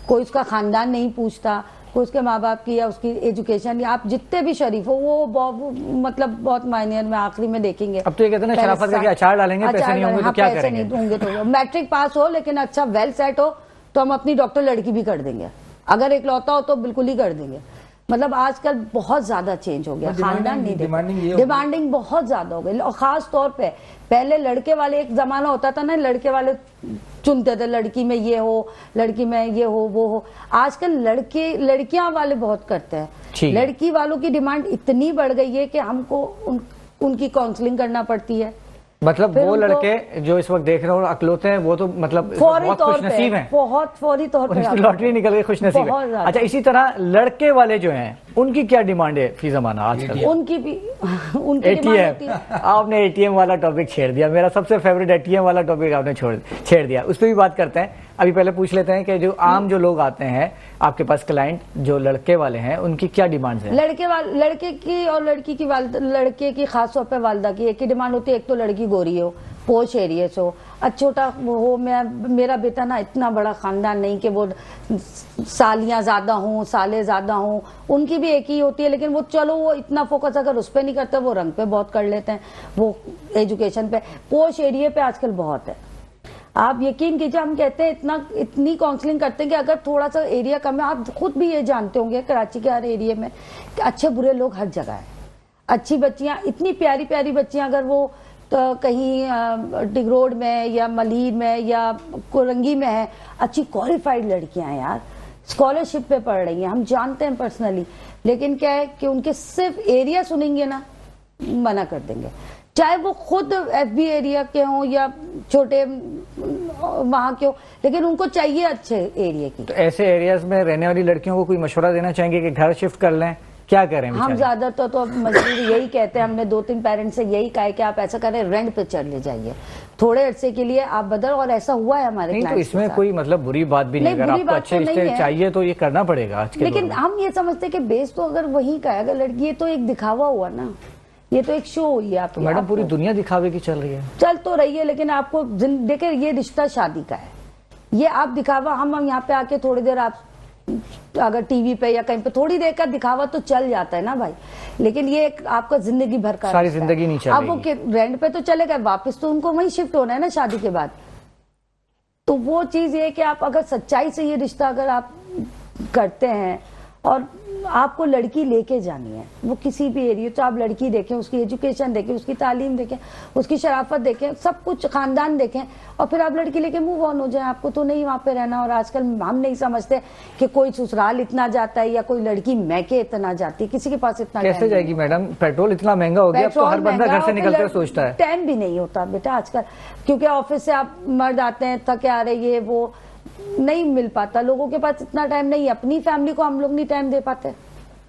कोई उसका खानदान नहीं पूछता, कोई उसके माँ बाप की या उसकी एजुकेशन, या आप जितने भी शरीफ हो वो मतलब बहुत मायने में आखिरी में देखेंगे। अब तो ये कहते हैं शराफत करके अचार डालेंगे, पैसे नहीं होंगे तो क्या पैसे करेंगे? नहीं होंगे तो मैट्रिक पास हो लेकिन अच्छा वेल सेट हो तो हम अपनी डॉक्टर लड़की भी कर देंगे। अगर एक लौता हो तो बिल्कुल ही कर देंगे। मतलब आजकल बहुत ज्यादा चेंज हो गया, खानदान नहीं, डिमांडिंग बहुत ज्यादा हो गई। और खास तौर पे पहले लड़के वाले, एक जमाना होता था ना, लड़के वाले चुनते थे, लड़की में ये हो, लड़की में ये हो, वो हो। आजकल लड़कियां वाले बहुत करते हैं। लड़की वालों की डिमांड इतनी बढ़ गई है कि हमको उनकी काउंसलिंग करना पड़ती है। मतलब वो लड़के जो इस वक्त देख रहे हो अकलौते हैं, वो तो मतलब बहुत खुशनसीब हैं, बहुत फौरी तौर पे लॉटरी निकल गई, खुशनसीब है। अच्छा, इसी तरह लड़के वाले जो हैं उनकी क्या डिमांड है फी जमाना आजकल? उनकी भी उनकी ATM, आपने ATM वाला टॉपिक छेड़ दिया, मेरा सबसे फेवरेट ATM वाला टॉपिक आपने छेड़ दिया। उस पर भी बात करते हैं। अभी पहले पूछ लेते हैं कि जो आम जो लोग आते हैं आपके पास, क्लाइंट जो लड़के वाले हैं, उनकी क्या डिमांड्स है? लड़के की और लड़की की, लड़के की खास तौर पे वालदा की एक ही डिमांड होती है, एक तो लड़की गोरी हो, पोश एरिया से हो, छोटा हो। मेरा बेटा ना इतना बड़ा खानदान नहीं कि वो सालियां ज्यादा हों, साले ज्यादा हों, उनकी भी एक ही होती है। लेकिन वो चलो, वो इतना फोकस अगर उस पर नहीं करते, वो रंग पे बहुत कर लेते हैं, वो एजुकेशन पे। पोश एरिया पे आजकल बहुत है। आप यकीन कीजिए, हम कहते हैं इतनी काउंसलिंग करते हैं कि अगर थोड़ा सा एरिया कम है, आप खुद भी ये जानते होंगे कराची के हर एरिया में अच्छे बुरे लोग हर जगह है। अच्छी बच्चियां, इतनी प्यारी प्यारी बच्चियां, अगर वो तो कहीं डिग रोड में या मलीर में या कोरंगी में है, अच्छी क्वालिफाइड लड़कियां हैं यार, स्कॉलरशिप पे पढ़ रही हैं, हम जानते हैं पर्सनली, लेकिन क्या है कि उनके सिर्फ एरिया सुनेंगे ना, मना कर देंगे, चाहे वो खुद FB एरिया के हों या छोटे वहां के हो, लेकिन उनको चाहिए अच्छे एरिया की। तो ऐसे एरियाज में रहने वाली लड़कियों को कोई मशवरा देना चाहेंगे कि घर शिफ्ट कर लें, क्या करें? हम ज्यादातर तो मजबूरी यही कहते हैं, हमने 2-3 पेरेंट्स से यही कहा है कि आप ऐसा करें, रेंट पे चले जाइए थोड़े अरसे के लिए, आप बदल, और ऐसा हुआ है हमारे नहीं। तो इसमें कोई मतलब बुरी बात भी नहीं, अगर आपको अच्छे रिश्ते चाहिए तो ये करना पड़ेगा आज के लेकिन हम ये समझते हैं कि बेस तो अगर वही का है, अगर लड़की, ये तो एक दिखावा हुआ ना, ये तो एक शो हुई है आपकी। तो मैडम पूरी दुनिया दिखावे की चल रही है। चल तो रही है, लेकिन आपको देखिए ये रिश्ता शादी का है, ये आप दिखावा, हम यहाँ पे आके थोड़ी देर, आप अगर टीवी पे या कहीं पे थोड़ी देर का दिखावा तो चल जाता है ना भाई, लेकिन ये एक आपका जिंदगी भर का, सारी जिंदगी नहीं चलेगी। अब वो रेंट पे तो चले गए, वापस तो उनको वहीं शिफ्ट होना है ना शादी के बाद। तो वो चीज ये कि आप अगर सच्चाई से ये रिश्ता अगर आप करते हैं, और आपको लड़की लेके जानी है, वो किसी भी एरिया, तो आप लड़की देखें, उसकी एजुकेशन देखें, उसकी तालीम देखें, उसकी शराफत देखें, सब कुछ खानदान देखें, और फिर आप लड़की लेके मूव ऑन हो जाए। आपको तो नहीं वहां पे रहना। और आजकल हम नहीं समझते कि कोई ससुराल इतना जाता है या कोई लड़की मैके इतना जाती है, किसी के पास इतना कैसे जाएगी मैडम? पेट्रोल इतना महंगा हो गया, अब तो हर बंदा घर से निकलते सोचता है। टाइम भी नहीं होता बेटा आजकल, क्योंकि ऑफिस से आप मर्द आते हैं, थके आ रहे, ये वो नहीं मिल पाता, लोगों के पास इतना टाइम नहीं है, अपनी फैमिली को हम लोग नहीं टाइम दे पाते।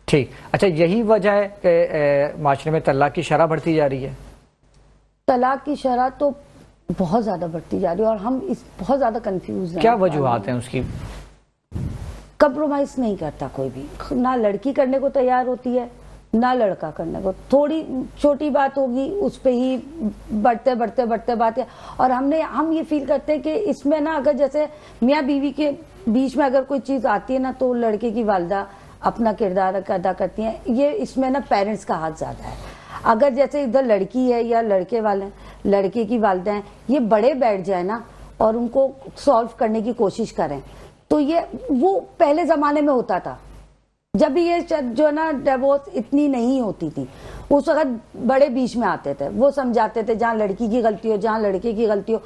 ठीक, अच्छा, यही वजह है कि माशरे में तलाक की शरह बढ़ती जा रही है? तलाक की शरह तो बहुत ज्यादा बढ़ती जा रही है, और हम इस बहुत ज्यादा कंफ्यूज हैं। क्या वजूहात हैं उसकी? कंप्रोमाइज नहीं करता कोई भी, ना लड़की करने को तैयार होती है ना लड़का करने को। थोड़ी छोटी बात होगी उस पे ही बढ़ते बात है। और हम ये फील करते हैं कि इसमें ना, अगर जैसे मियाँ बीवी के बीच में अगर कोई चीज आती है ना, तो लड़के की वालिदा अपना किरदार अदा करती हैं। ये इसमें ना पेरेंट्स का हाथ ज्यादा है। अगर जैसे इधर लड़की है या लड़के वाले, लड़के की वालिदा हैं, ये बड़े बैठ जाए ना और उनको सॉल्व करने की कोशिश करें, तो ये वो पहले जमाने में होता था, जब भी ये जो ना डिवोर्स इतनी नहीं होती थी, उस वक्त बड़े बीच में आते थे, वो समझाते थे, जहाँ लड़की की गलती हो, जहाँ लड़के की गलती हो,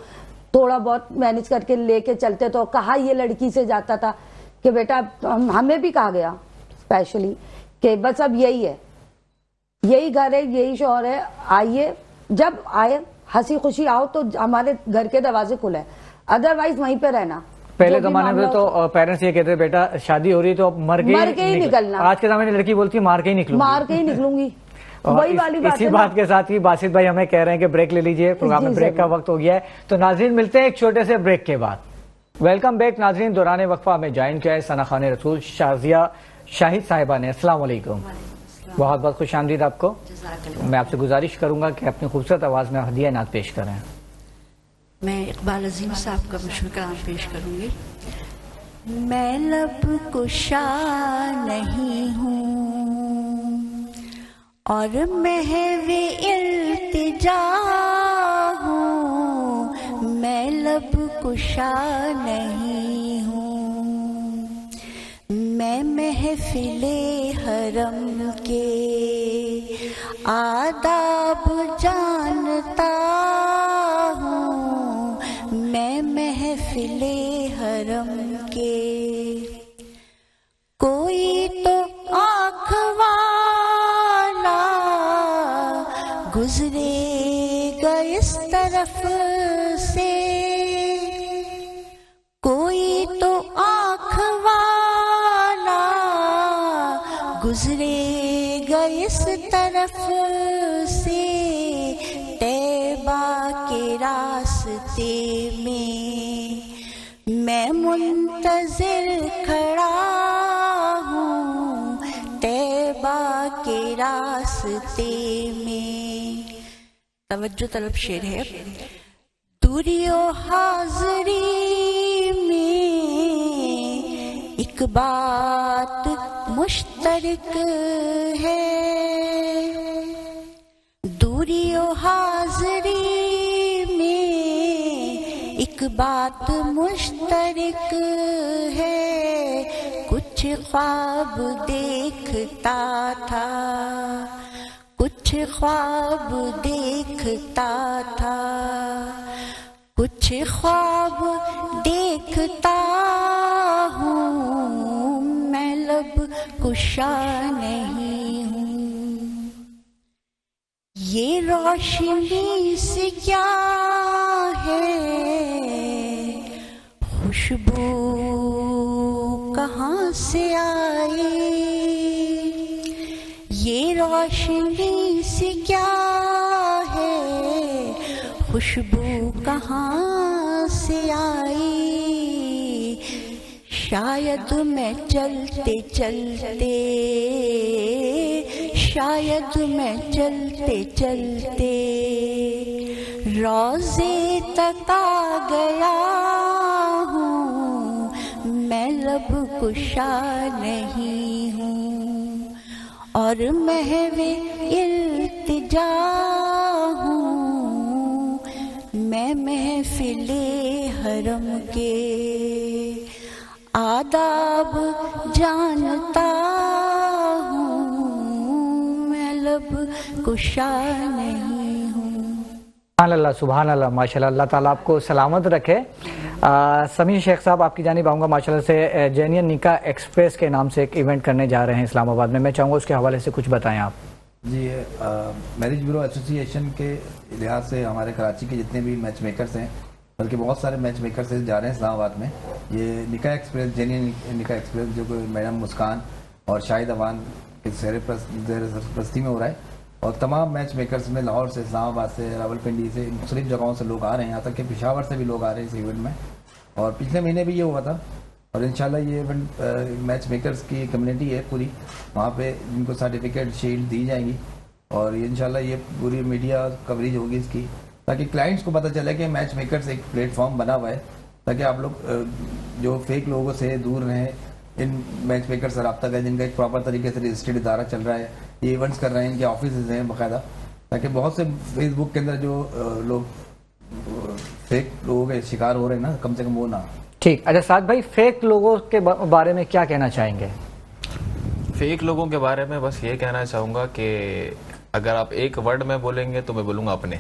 थोड़ा बहुत मैनेज करके लेके चलते। तो कहा ये लड़की से जाता था कि बेटा, हमें भी कहा गया स्पेशली कि बस अब यही है, यही घर है, यही शौहर है, आइए, जब आए हंसी खुशी आओ तो हमारे घर के दरवाजे खुले, अदरवाइज वहीं पे रहना। पहले जमाने में तो पेरेंट्स ये कहते बेटा शादी हो रही है तो अब मर के ही निकलना। आज के जमाने में लड़की बोलती है मार के ही निकलूंगी। वही वाली बात। इसी बात के साथ ही बासित भाई हमें कह रहे हैं कि ब्रेक ले लीजिए, प्रोग्राम में ब्रेक का वक्त हो गया है। तो नाज़रीन मिलते हैं एक छोटे से ब्रेक के बाद। वेलकम बैक नाज़रीन। दौरान वक्फा में ज्वाइन किया है सना खान रसूल शाजिया शाहिद साहिबा ने। अस्सलाम वालेकुम, बहुत बहुत खुश आमदीद आपको। मैं आपसे गुजारिश करूंगा कि अपनी खूबसूरत आवाज में हदिया नात पेश करें। मैं इकबाल अजीम साहब का मशहूर कलाम पेश करूंगी। मैं लब कुशा नहीं हूँ और महवे इल्तिजा हूँ, मैं लब कुशा नहीं हूँ, मैं महफिले हरम के आदाब जानता हूँ, मैं महफिले हरम के। कोई तो आँख वाला गुजरेगा इस तरफ से, कोई तो आँख वाला गुजरेगा इस तरफ से, तैबा के रास्ते में मैं मुंतजिर खड़ा हूँ, तैबा के रास्ते में। तवज्जो तलब शेर है। दूरियो हाज़री में एक बात मुश्तरक है, दूरियो हाज़री में एक बात मुश्तरक है। कुछ ख्वाब देखता था, कुछ ख्वाब देखता था, कुछ ख्वाब देखता हूँ कुशा नहीं हूँ। ये रोशनी से क्या है, खुशबू कहाँ से आई, ये रोशनी से क्या है, खुशबू कहाँ से आई। शायद मैं चलते चलते, शायद मैं चलते चलते रोज़े तक आ गया हूँ, मैं लब कुशा नहीं हूँ और महवे इल्तिजा हूँ, मैं महफिले हरम के आदाब जानता हूँ, मैं लब कुशा नहीं हूँ। सुभान अल्लाह माशाल्लाह, अल्लाह ताला आपको सलामत रखे। समीर शेख साहब, आपकी जानिब आऊँगा। माशाल्लाह से जेनियन निका एक्सप्रेस के नाम से एक इवेंट करने जा रहे हैं इस्लामाबाद में, मैं चाहूँगा उसके हवाले से कुछ बताएं आप। जी, मैरिज ब्यूरो एसोसिएशन के लिहाज से हमारे कराची के जितने भी मैच मेकर्स हैं, बल्कि बहुत सारे मैच मेकर्स जा रहे हैं इस्लामाबाद में। ये निका एक्सप्रेस, जेनियन निका एक्सप्रेस जो कि मैडम मुस्कान और शाहिद अवान के सरपरस्ती में हो रहा है, और तमाम मैच मेकर्स में लाहौर से, इस्लामाबाद से, रावलपिंडी से, मुख्तलिफ जगहों से लोग आ रहे हैं, यहाँ तक कि पेशावर से भी लोग आ रहे हैं इस इवेंट में। और पिछले महीने भी ये हुआ था, और इंशाल्लाह ये इवेंट मैच मेकर्स की कम्युनिटी है पूरी, वहाँ पे जिनको सर्टिफिकेट शील्ड दी जाएंगी, और इंशाल्लाह ये पूरी मीडिया कवरेज होगी इसकी, ताकि क्लाइंट्स को पता चले कि मैच मेकर्स एक प्लेटफॉर्म बना हुआ है, ताकि आप लोग जो फेक लोगों से दूर रहें। इन मैच मेकर से रब्ता करें जिनका एक प्रॉपर तरीके से रजिस्टर्ड इदारा चल रहा है, ये इवेंट्स कर रहे हैं, इनके ऑफिस हैं बाकायदा, ताकि बहुत से फेसबुक के अंदर जो लोग फेक लोगों के शिकार हो रहे हैं ना, कम से कम वो ना। ठीक, अच्छा साद भाई, फेक लोगों के बारे में क्या कहना चाहेंगे? फेक लोगों के बारे में बस ये कहना चाहूंगा कि अगर आप एक वर्ड में बोलेंगे तो मैं बोलूंगा अपने,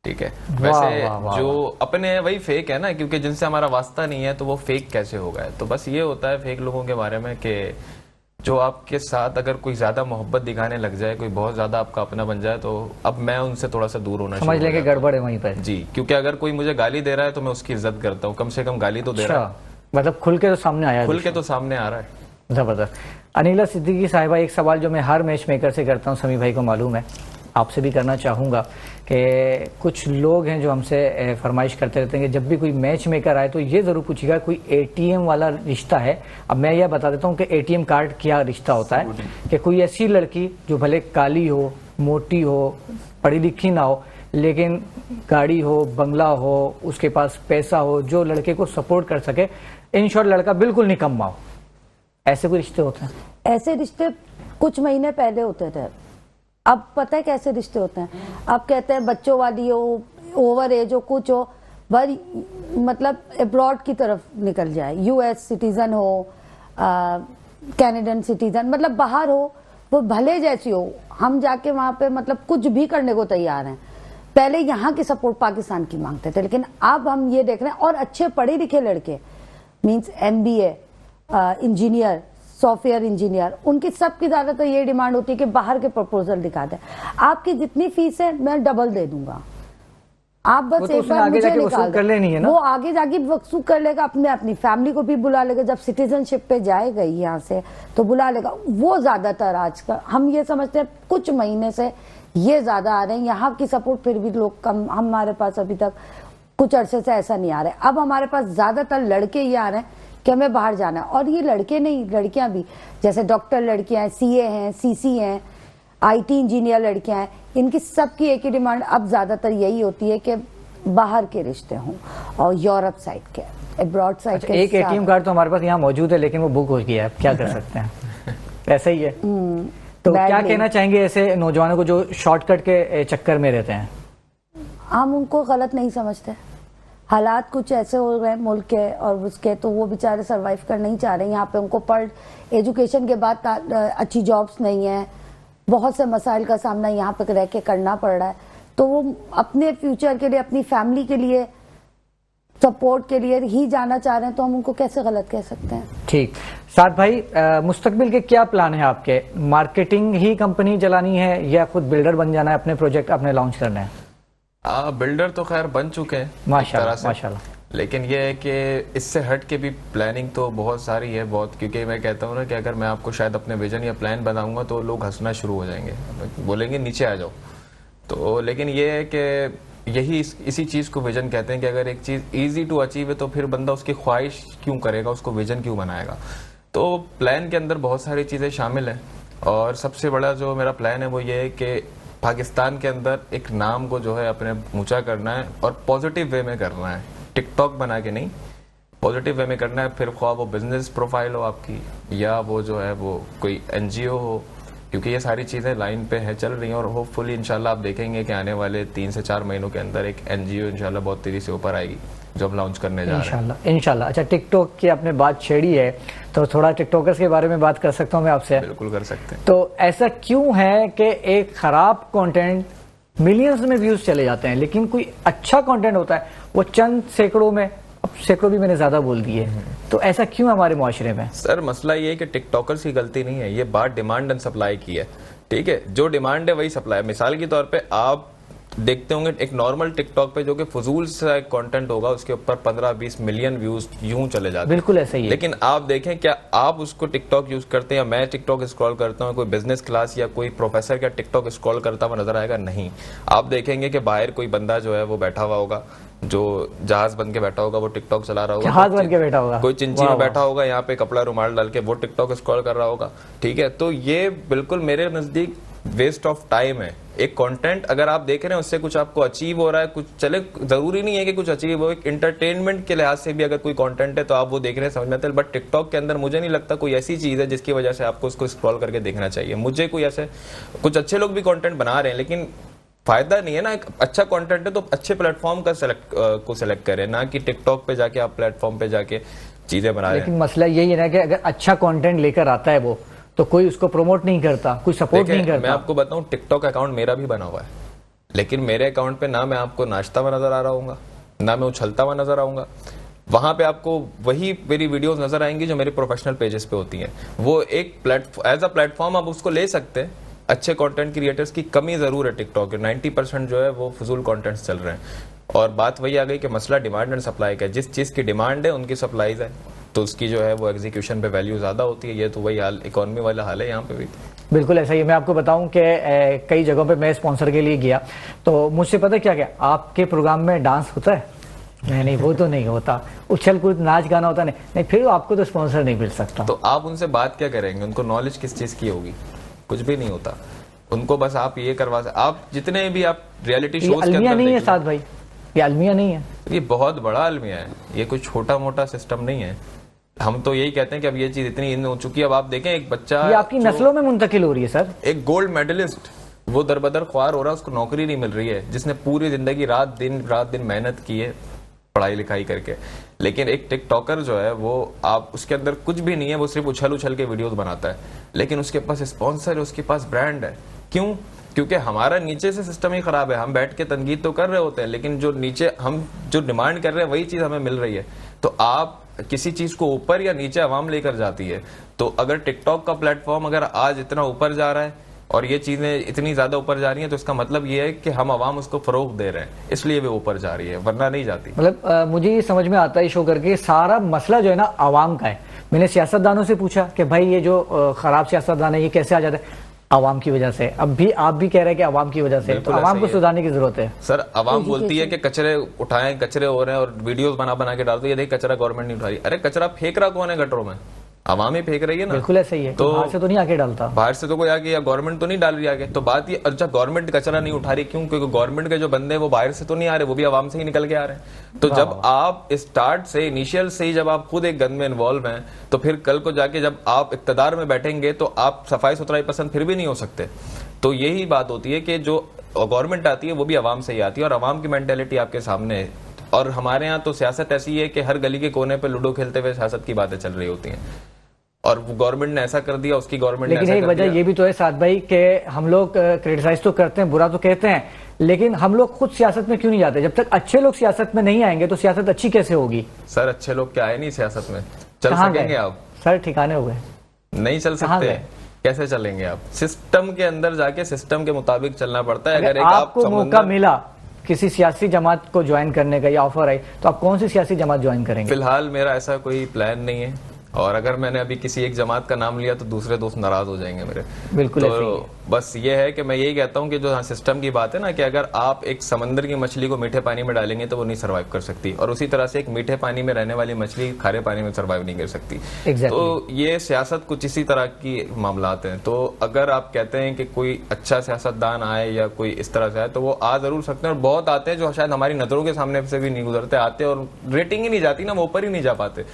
ठीक है। वैसे जो अपने हैं वही फेक है ना, क्योंकि जिनसे हमारा वास्ता नहीं है तो वो फेक कैसे होगा। तो बस ये होता है फेक लोगों के बारे में कि जो आपके साथ अगर कोई ज्यादा मोहब्बत दिखाने लग जाए, कोई बहुत ज्यादा आपका अपना बन जाए, तो अब मैं उनसे थोड़ा सा दूर होना समझ लेके गड़बड़ है वहीं पर। जी, क्योंकि अगर कोई मुझे गाली दे रहा है तो मैं उसकी इज्जत करता हूँ, कम से कम गाली तो दे रहा है, मतलब खुल के तो सामने आया, खुल के तो सामने आ रहा है। जबरदस्त। अनिला सिद्दीकी साहिबा, एक सवाल जो मैं हर मैच मेकर से करता हूँ, समी भाई को मालूम है, आपसे भी करना चाहूँगा कि कुछ लोग हैं जो हमसे फरमाइश करते रहते हैं कि जब भी कोई मैच मेकर आए तो ये ज़रूर पूछिएगा कोई एटीएम वाला रिश्ता है। अब मैं यह बता देता हूँ कि एटीएम कार्ड क्या रिश्ता होता है, कि कोई ऐसी लड़की जो भले काली हो, मोटी हो, पढ़ी लिखी ना हो, लेकिन गाड़ी हो, बंगला हो, उसके पास पैसा हो, जो लड़के को सपोर्ट कर सके, इन शॉर्ट लड़का बिल्कुल निकम्मा हो, ऐसे कोई रिश्ते होते हैं? ऐसे रिश्ते कुछ महीने पहले होते थे, अब पता है कैसे रिश्ते होते हैं। अब कहते हैं बच्चों वाली हो, ओवर एज हो, कुछ हो, पर मतलब अब्रॉड की तरफ निकल जाए, यूएस सिटीजन हो, कैनेडियन सिटीजन, मतलब बाहर हो, वो भले जैसी हो, हम जाके वहां पे मतलब कुछ भी करने को तैयार हैं। पहले यहाँ की सपोर्ट पाकिस्तान की मांगते थे, लेकिन अब हम ये देख रहे हैं, और अच्छे पढ़े लिखे लड़के, means MBA, engineer, software engineer, उनकी सबकी ज्यादातर ये डिमांड होती है कि बाहर के प्रपोजल दिखा दें, आपकी जितनी फीस है मैं डबल दे दूंगा, आप बस एक बार मुझे निकाल कर लेनी है ना। वो आगे जाके वसूल कर लेगा, अपनी फैमिली को भी बुला लेगा, जब सिटीजनशिप पे जाएगा यहाँ से तो बुला लेगा। वो ज्यादातर आजकल हम ये समझते हैं कुछ महीने से ये ज्यादा आ रहे हैं, यहाँ की सपोर्ट फिर भी लोग कम, हमारे पास अभी तक कुछ अरसे से ऐसा नहीं आ रहा है। अब हमारे पास ज्यादातर लड़के ये आ रहे हैं कि हमें बाहर जाना है, और ये लड़के नहीं, लड़कियां भी, जैसे डॉक्टर लड़कियां हैं, CA हैं, CC हैं, IT इंजीनियर लड़कियां हैं, इनकी सबकी एक ही डिमांड अब ज्यादातर यही होती है कि बाहर के रिश्ते हों, और यूरोप साइड के, अब्रॉड साइड के। एक ATM कार्ड तो हमारे पास यहाँ मौजूद है, लेकिन वो बुक हो गया है, क्या कर सकते हैं, ऐसा ही है। तो क्या कहना चाहेंगे ऐसे नौजवानों को जो शॉर्टकट के चक्कर में रहते हैं? हम उनको गलत नहीं समझते, हालात कुछ ऐसे हो रहे हैं मुल्क के और उसके, तो वो बेचारे सरवाइव करना ही चाह रहे हैं। यहाँ पे उनको एजुकेशन के बाद अच्छी जॉब्स नहीं है, बहुत से मसाइल का सामना यहाँ पे रह के करना पड़ रहा है, तो वो अपने फ्यूचर के लिए, अपनी फैमिली के लिए सपोर्ट के लिए ही जाना चाह रहे हैं तो हम उनको कैसे गलत कह सकते हैं। ठीक, साथ भाई मुस्तकबिल के क्या प्लान है आपके? मार्केटिंग ही कंपनी चलानी है या खुद बिल्डर बन जाना है, अपने प्रोजेक्ट अपने लॉन्च करना है? बिल्डर तो खैर बन चुके हैं माशाल्लाह माशाल्लाह, लेकिन ये है कि इससे हट के भी प्लानिंग तो बहुत सारी है बहुत, क्योंकि मैं कहता हूँ ना कि अगर मैं आपको शायद अपने विजन या प्लान बताऊंगा तो लोग हंसना शुरू हो जाएंगे, बोलेंगे नीचे आ जाओ। तो लेकिन ये है कि यही इसी चीज को विजन कहते हैं कि अगर एक चीज इजी टू अचीव है तो फिर बंदा उसकी ख्वाहिश क्यों करेगा, उसको विजन क्यों बनाएगा। तो प्लान के अंदर बहुत सारी चीजें शामिल हैं और सबसे बड़ा जो मेरा प्लान है वो ये है कि पाकिस्तान के अंदर एक नाम को जो है अपने ऊंचा करना है और पॉजिटिव वे में करना है, टिकटॉक बना के नहीं, पॉजिटिव वे में करना है। फिर ख्वाह वो बिजनेस प्रोफाइल हो आपकी या वो जो है वो कोई एनजीओ हो, क्योंकि ये सारी चीजें लाइन पे है चल रही हैं और होपफुली इंशाल्लाह आप देखेंगे कि आने वाले 3 से 4 महीनों के अंदर एक एनजीओ इंशाल्लाह बहुत तेजी से ऊपर आएगी जो हम लॉन्च करने जा रहे हैं इंशाल्लाह। अच्छा, टिकटॉक की आपने बात छेड़ी है तो थोड़ा टिकटॉकर्स के बारे में बात कर सकता हूँ मैं आपसे? बिल्कुल कर सकते हैं। तो ऐसा क्यों है कि एक खराब कंटेंट मिलियंस में व्यूज चले जाते हैं, लेकिन कोई अच्छा कंटेंट होता है वो चंद सैकड़ों में, अब सैकड़ों भी मैंने ज्यादा बोल दिए, तो ऐसा क्यों हमारे मुआशरे में? सर मसला ये है कि टिकटॉकर्स की गलती नहीं है, ये बात डिमांड एंड सप्लाई की है। ठीक है, जो डिमांड है वही सप्लाई। मिसाल के तौर पे आप देखते होंगे एक नॉर्मल टिकटॉक पे जो कि फजूल सा कंटेंट होगा उसके ऊपर 15-20 मिलियन व्यूज यूं चले जाते हैं। बिल्कुल ऐसा ही है। लेकिन आप देखें क्या आप उसको टिकटॉक यूज करते हैं या मैं टिकटॉक स्क्रॉल करता हूं, कोई बिजनेस क्लास या कोई प्रोफेसर क्या टिकटॉक स्क्रॉल करता हुआ नजर आएगा? नहीं। आप देखेंगे कि बाहर कोई बंदा जो है वो बैठा हुआ होगा, जो जहाज बन के बैठा होगा वो टिकटॉक चला रहा होगा, जहाज बन के बैठा होगा, कोई चिंची में बैठा होगा यहाँ पे कपड़ा रुमाल डाल के वो टिकटॉक स्क्रॉल कर रहा होगा। ठीक है, तो ये बिल्कुल मेरे नजदीक वेस्ट ऑफ टाइम है। एक कंटेंट अगर आप देख रहे हैं उससे कुछ आपको अचीव हो रहा है, कुछ चले, जरूरी नहीं है कि कुछ अचीव हो, एक एंटरटेनमेंट के लिहाज से भी अगर कोई कंटेंट है तो आप वो देख रहे हैं, समझ में आता है। बट टिकटॉक के अंदर मुझे नहीं लगता कोई ऐसी चीज है जिसकी वजह से आपको उसको स्क्रॉल करके देखना चाहिए। मुझे कोई ऐसे, कुछ अच्छे लोग भी कंटेंट बना रहे हैं लेकिन फायदा नहीं है ना। एक अच्छा कंटेंट है तो अच्छे प्लेटफॉर्म का सेलेक्ट करें, ना कि टिकटॉक पे जाके आप प्लेटफॉर्म पे जाके चीजें बना रहे हैं। लेकिन मसला यही है ना कि अगर अच्छा कंटेंट लेकर आता है वो तो कोई उसको प्रमोट नहीं करता, कोई सपोर्ट नहीं करता। मैं आपको बताऊं टिकटॉक अकाउंट मेरा भी बना हुआ है, लेकिन मेरे अकाउंट पे ना मैं आपको नाचता हुआ नजर आ रहा हूँ, ना मैं उछलता हुआ नजर आऊंगा। वहां पे आपको वही मेरी वीडियोस नजर आएंगी जो मेरे प्रोफेशनल पेजेस पे होती हैं। वो एक एज अ प्लेटफॉर्म आप उसको ले सकते हैं। अच्छे कंटेंट क्रिएटर्स की कमी जरूर है टिकटॉक, 90% जो है वो फजूल कंटेंट्स चल रहे हैं। और बात वही आ गई कि मसला डिमांड एंड सप्लाई का है। जिस चीज की डिमांड है उनकी सप्लाईज है, तो उसकी जो है वो एग्जीक्यूशन पे वैल्यू ज्यादा होती है। ये तो वही हाल, इकोनॉमी वाला हाल है यहाँ पे भी। बिल्कुल ऐसा ही है। मैं आपको बताऊं कि कई जगहों पे मैं स्पॉन्सर के लिए गया तो मुझसे पता क्या आपके प्रोग्राम में डांस होता है? नहीं वो तो नहीं होता, उछल कूद नाच गाना होता नहीं, फिर आपको तो स्पॉन्सर नहीं मिल सकता। तो आप उनसे बात क्या करेंगे? उनको नॉलेज किस चीज की होगी? कुछ भी नहीं होता उनको, बस आप ये करवा, आप जितने भी आप रियलिटी शोज के अंदर नहीं है साथ भाई, ये अलमिया नहीं है, ये बहुत बड़ा अलमिया है, ये कोई छोटा मोटा सिस्टम नहीं है। हम तो यही कहते हैं कि अब ये चीज इतनी इन हो चुकी है। अब आप देखें एक बच्चा, ये आपकी नस्लों में मुंतकिल हो रही है सर। एक गोल्ड मेडलिस्ट वो दरबदर ख्वार हो रहा है, उसको नौकरी नहीं मिल रही है, जिसने पूरी जिंदगी रात दिन मेहनत की है पढ़ाई लिखाई करके। लेकिन एक टिकटॉकर जो है वो, आप उसके अंदर कुछ भी नहीं है, वो सिर्फ उछल उछल के वीडियोस बनाता है, लेकिन उसके पास स्पॉन्सर है, उसके पास ब्रांड है। क्यों? क्योंकि हमारा नीचे से सिस्टम ही खराब है। हम बैठ के तनकीद तो कर रहे होते हैं, लेकिन जो नीचे हम जो डिमांड कर रहे हैं वही चीज हमें मिल रही है। तो आप किसी चीज को ऊपर या नीचे आवाम लेकर जाती है। तो अगर टिकटॉक का प्लेटफॉर्म अगर आज इतना ऊपर जा रहा है और ये चीजें इतनी ज्यादा ऊपर जा रही हैं, तो इसका मतलब ये है कि हम आवाम उसको फरोग दे रहे हैं, इसलिए वो ऊपर जा रही है, वरना नहीं जाती। मतलब मुझे ये समझ में आता है शो करके, सारा मसला जो है ना आवाम का है। मैंने सियासतदानों से पूछा कि भाई ये जो खराब सियासतदान है ये कैसे आ जाता है? आवाम की वजह से। अब भी आप भी कह रहे हैं कि आवाम की वजह से, तो आवाम को सुधारने की जरूरत है। सर आवाम बोलती है कि कचरे उठाएं, कचरे हो रहे हैं और वीडियोस बना के डालते हैं, ये देख कचरा गवर्नमेंट नहीं उठा रही। अरे कचरा फेंक रहा कौन है गटरों में? आवाम ही फेंक रही है ना। बिल्कुल ऐसा ही है। तो बाहर से तो नहीं आके डालता, बाहर से तो कोई आके, या गवर्नमेंट तो नहीं डाल रही आगे। तो बात ये, अच्छा गवर्नमेंट कचरा नहीं उठा रही क्यों? क्योंकि गवर्नमेंट के जो बंदे हैं वो बाहर से तो नहीं आ रहे, वो भी आवाम से ही निकल के आ रहे हैं। तो जब आप स्टार्ट से, इनिशियल से ही जब आप खुद एक गन में इन्वॉल्व हैं, तो फिर कल को जाके जब आप इक्तदार में बैठेंगे तो आप सफाई सुथराई पसंद फिर भी नहीं हो सकते। तो यही बात होती है कि जो गवर्नमेंट आती है वो भी आवाम से ही आती है, और आवाम की मेंटेलिटी आपके सामने है। और हमारे यहाँ तो सियासत ऐसी है कि हर गली के कोने पे लूडो खेलते हुए सियासत की बातें चल रही होती हैं। और गवर्नमेंट ने ऐसा कर दिया, उसकी गवर्नमेंट ने लेकिन ऐसा एक कर वजह दिया। ये भी तो है साद भाई कि हम लोग क्रिटिसाइज तो करते हैं, बुरा तो कहते हैं, लेकिन हम लोग खुद सियासत में क्यों नहीं जाते? जब तक अच्छे लोग सियासत में नहीं आएंगे तो सियासत अच्छी कैसे होगी? सर अच्छे लोग क्या आए नहीं सियासत में? चल कहाँ सकेंगे गए? आप? सर ठिकाने हो गए, नहीं चल कहाँ सकते। गए? कैसे चलेंगे आप? सिस्टम के अंदर जाके सिस्टम के मुताबिक चलना पड़ता है। अगर अगर एक आप आपको मौका मिला किसी सियासी जमात को ज्वाइन करने का या ऑफर आई तो आप कौन सी सियासी जमात ज्वाइन करेंगे? फिलहाल मेरा ऐसा कोई प्लान नहीं है, और अगर मैंने अभी किसी एक जमात का नाम लिया तो दूसरे दोस्त नाराज हो जाएंगे मेरे। बिल्कुल ऐसे ही तो बस ये है कि मैं यही कहता हूँ कि जो सिस्टम की बात है ना, कि अगर आप एक समंदर की मछली को मीठे पानी में डालेंगे तो वो नहीं सर्वाइव कर सकती, और उसी तरह से एक मीठे पानी में रहने वाली मछली खारे पानी में सर्वाइव नहीं कर सकती। Exactly. तो ये सियासत कुछ इसी तरह की मामलात हैं। तो अगर आप कहते हैं कि कोई अच्छा सियासतदान आए या कोई इस तरह से आए तो वो आ जरूर सकते हैं, और बहुत आते हैं जो शायद हमारी नजरों के सामने से भी नहीं गुजरते, आते और रेटिंग ही नहीं जाती ना, वो ऊपर ही नहीं जा पाते।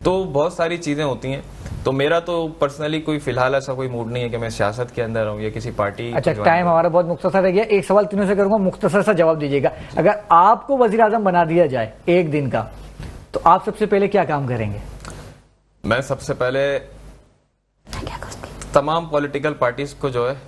तो बहुत सारी चीजें होती हैं। तो मेरा तो पर्सनली कोई फिलहाल ऐसा कोई मूड नहीं है कि मैं सियासत के अंदर रहूं या किसी पार्टी। अच्छा, टाइम हमारा बहुत मुख्तसर रह गया। एक सवाल तीनों से करूंगा, मुख्तसर सा जवाब दीजिएगा। अगर आपको वजीर आजम बना दिया जाए एक दिन का, तो आप सबसे पहले क्या काम करेंगे? मैं सबसे पहले तमाम पॉलिटिकल पार्टीज को जो है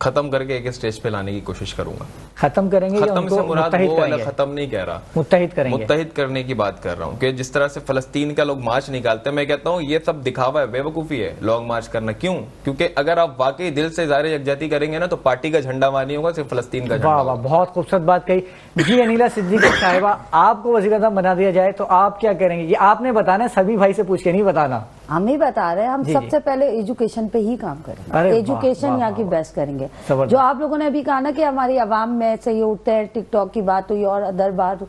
खत्म करके एक स्टेज पे लाने की कोशिश करूंगा। खत्म करेंगे या खत्म उनको से मुराद मुत्तहिद वो वाला करेंगे? खत्म नहीं कह रहा, मुत्तहिद करेंगे। मुत्तहिद करने की बात कर रहा हूँ कि जिस तरह से फलस्तीन का लोग मार्च निकालते हैं, मैं कहता हूँ ये सब दिखावा है, बेवकूफी है लॉन्ग मार्च करना। क्यों? क्योंकि अगर आप वाकई दिल से ज़ाहिर यकजहती करेंगे ना तो पार्टी का झंडा वहां नहीं होगा, सिर्फ फलस्तीन का झंडा वाह वाह, होगा। बहुत खूबसूरत बात कही जी। अनिला सिद्दीकी साहिबा, आपको वजीर आजम बना दिया जाए तो आप क्या करेंगे? ये आपने बताना है, सभी भाई से पूछ के नहीं बताना। हम ही बता रहे हैं, हम जी, सबसे पहले एजुकेशन पे ही काम अरे करेंगे, वाह, एजुकेशन वाह, यहाँ की वाह, बेस्ट करेंगे। जबरदस्त। जो आप लोगों ने अभी कहा ना कि हमारी आवाम में से ये उठते हैं, टिकटॉक की बात हुई और अदर बात,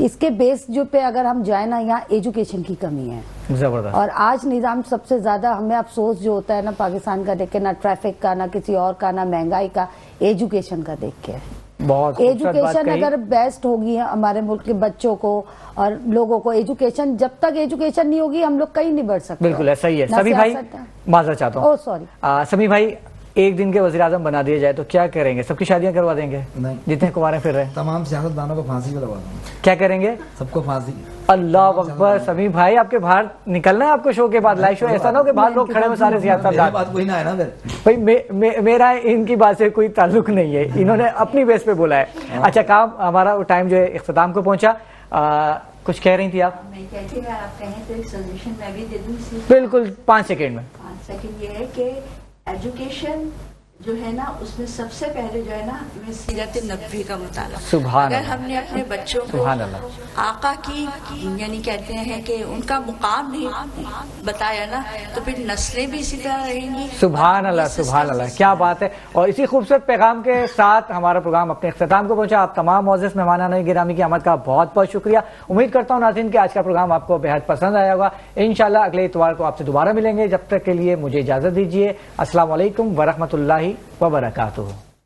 इसके बेस जो पे अगर हम जाए ना, यहाँ एजुकेशन की कमी है। जबरदस्त। और आज निजाम सबसे ज्यादा हमें अफसोस जो होता है ना पाकिस्तान का देख के, ना ट्रैफिक का, ना किसी और का, ना महंगाई का, एजुकेशन का देख के। बहुत खूबसूरत बात एजुकेशन कही। अगर बेस्ट होगी हमारे मुल्क के बच्चों को और लोगों को, एजुकेशन जब तक एजुकेशन नहीं होगी हम लोग कहीं नहीं बढ़ सकते। बिल्कुल ऐसा ही है। ना सभी भाई, सियासत है। माजरा चाहता हूँ। Oh sorry. सभी भाई, एक दिन के वजीर आजम बना दिया जाए तो क्या करेंगे? सबकी शादियां करवा देंगे? नहीं। जितने कुंवारे फिर रहे हैं। तमाम सियासतदानों को फांसी पे लगा दूंगा, क्या करेंगे? सबको फांसी। अल्लाह अकबर। समी भाई, आपके बाहर निकलना है आपको शो के बाद, लाइव शो। ऐसा ना हो कि बाहर लोग खड़े हुए सारे मेरी सियासतदान। बात कोई ना है ना फिर। भाई मेरा इनकी बात से कोई ताल्लुक नहीं है, इन्होंने अपनी बेस पे बोला है। अच्छा, काम हमारा टाइम जो है इख्तिताम को पहुंचा। कुछ कह रही थी आप? मैं कहती हूँ आप कहें तो एक सोल्यूशन मैं भी दे दूँ इसी। बिल्कुल, 5 सेकेंड में। 5 सेकंड ये है कि एजुकेशन जो है ना, उसमें सबसे पहले जो है ना, हमें सीरत नबवी का मुताला। सुभान अगर अल्लाह। हमने अपने बच्चों को सुभान अल्लाह। आका की, यानी कहते हैं कि उनका मुकाम नहीं बताया ना, तो फिर नस्लें भी इसी तरह रहेंगी। सुभान अल्लाह, सुभान अल्लाह, क्या बात है। और इसी खूबसूरत पैगाम के साथ हमारा प्रोग्राम अपने इख्तिताम को पहुंचा। आप तमाम मोअज़्ज़िज़ मेहमानान गिरामी की आमद का बहुत बहुत शुक्रिया। उम्मीद करता हूँ नाज़रीन कि आज का प्रोग्राम आपको बेहद पसंद आया होगा। इंशाल्लाह अगले इतवार को आपसे दोबारा मिलेंगे। जब तक के लिए मुझे इजाजत दीजिए। अस्सलाम वालेकुम वरहमतुल्लाहि वबरकातुहू।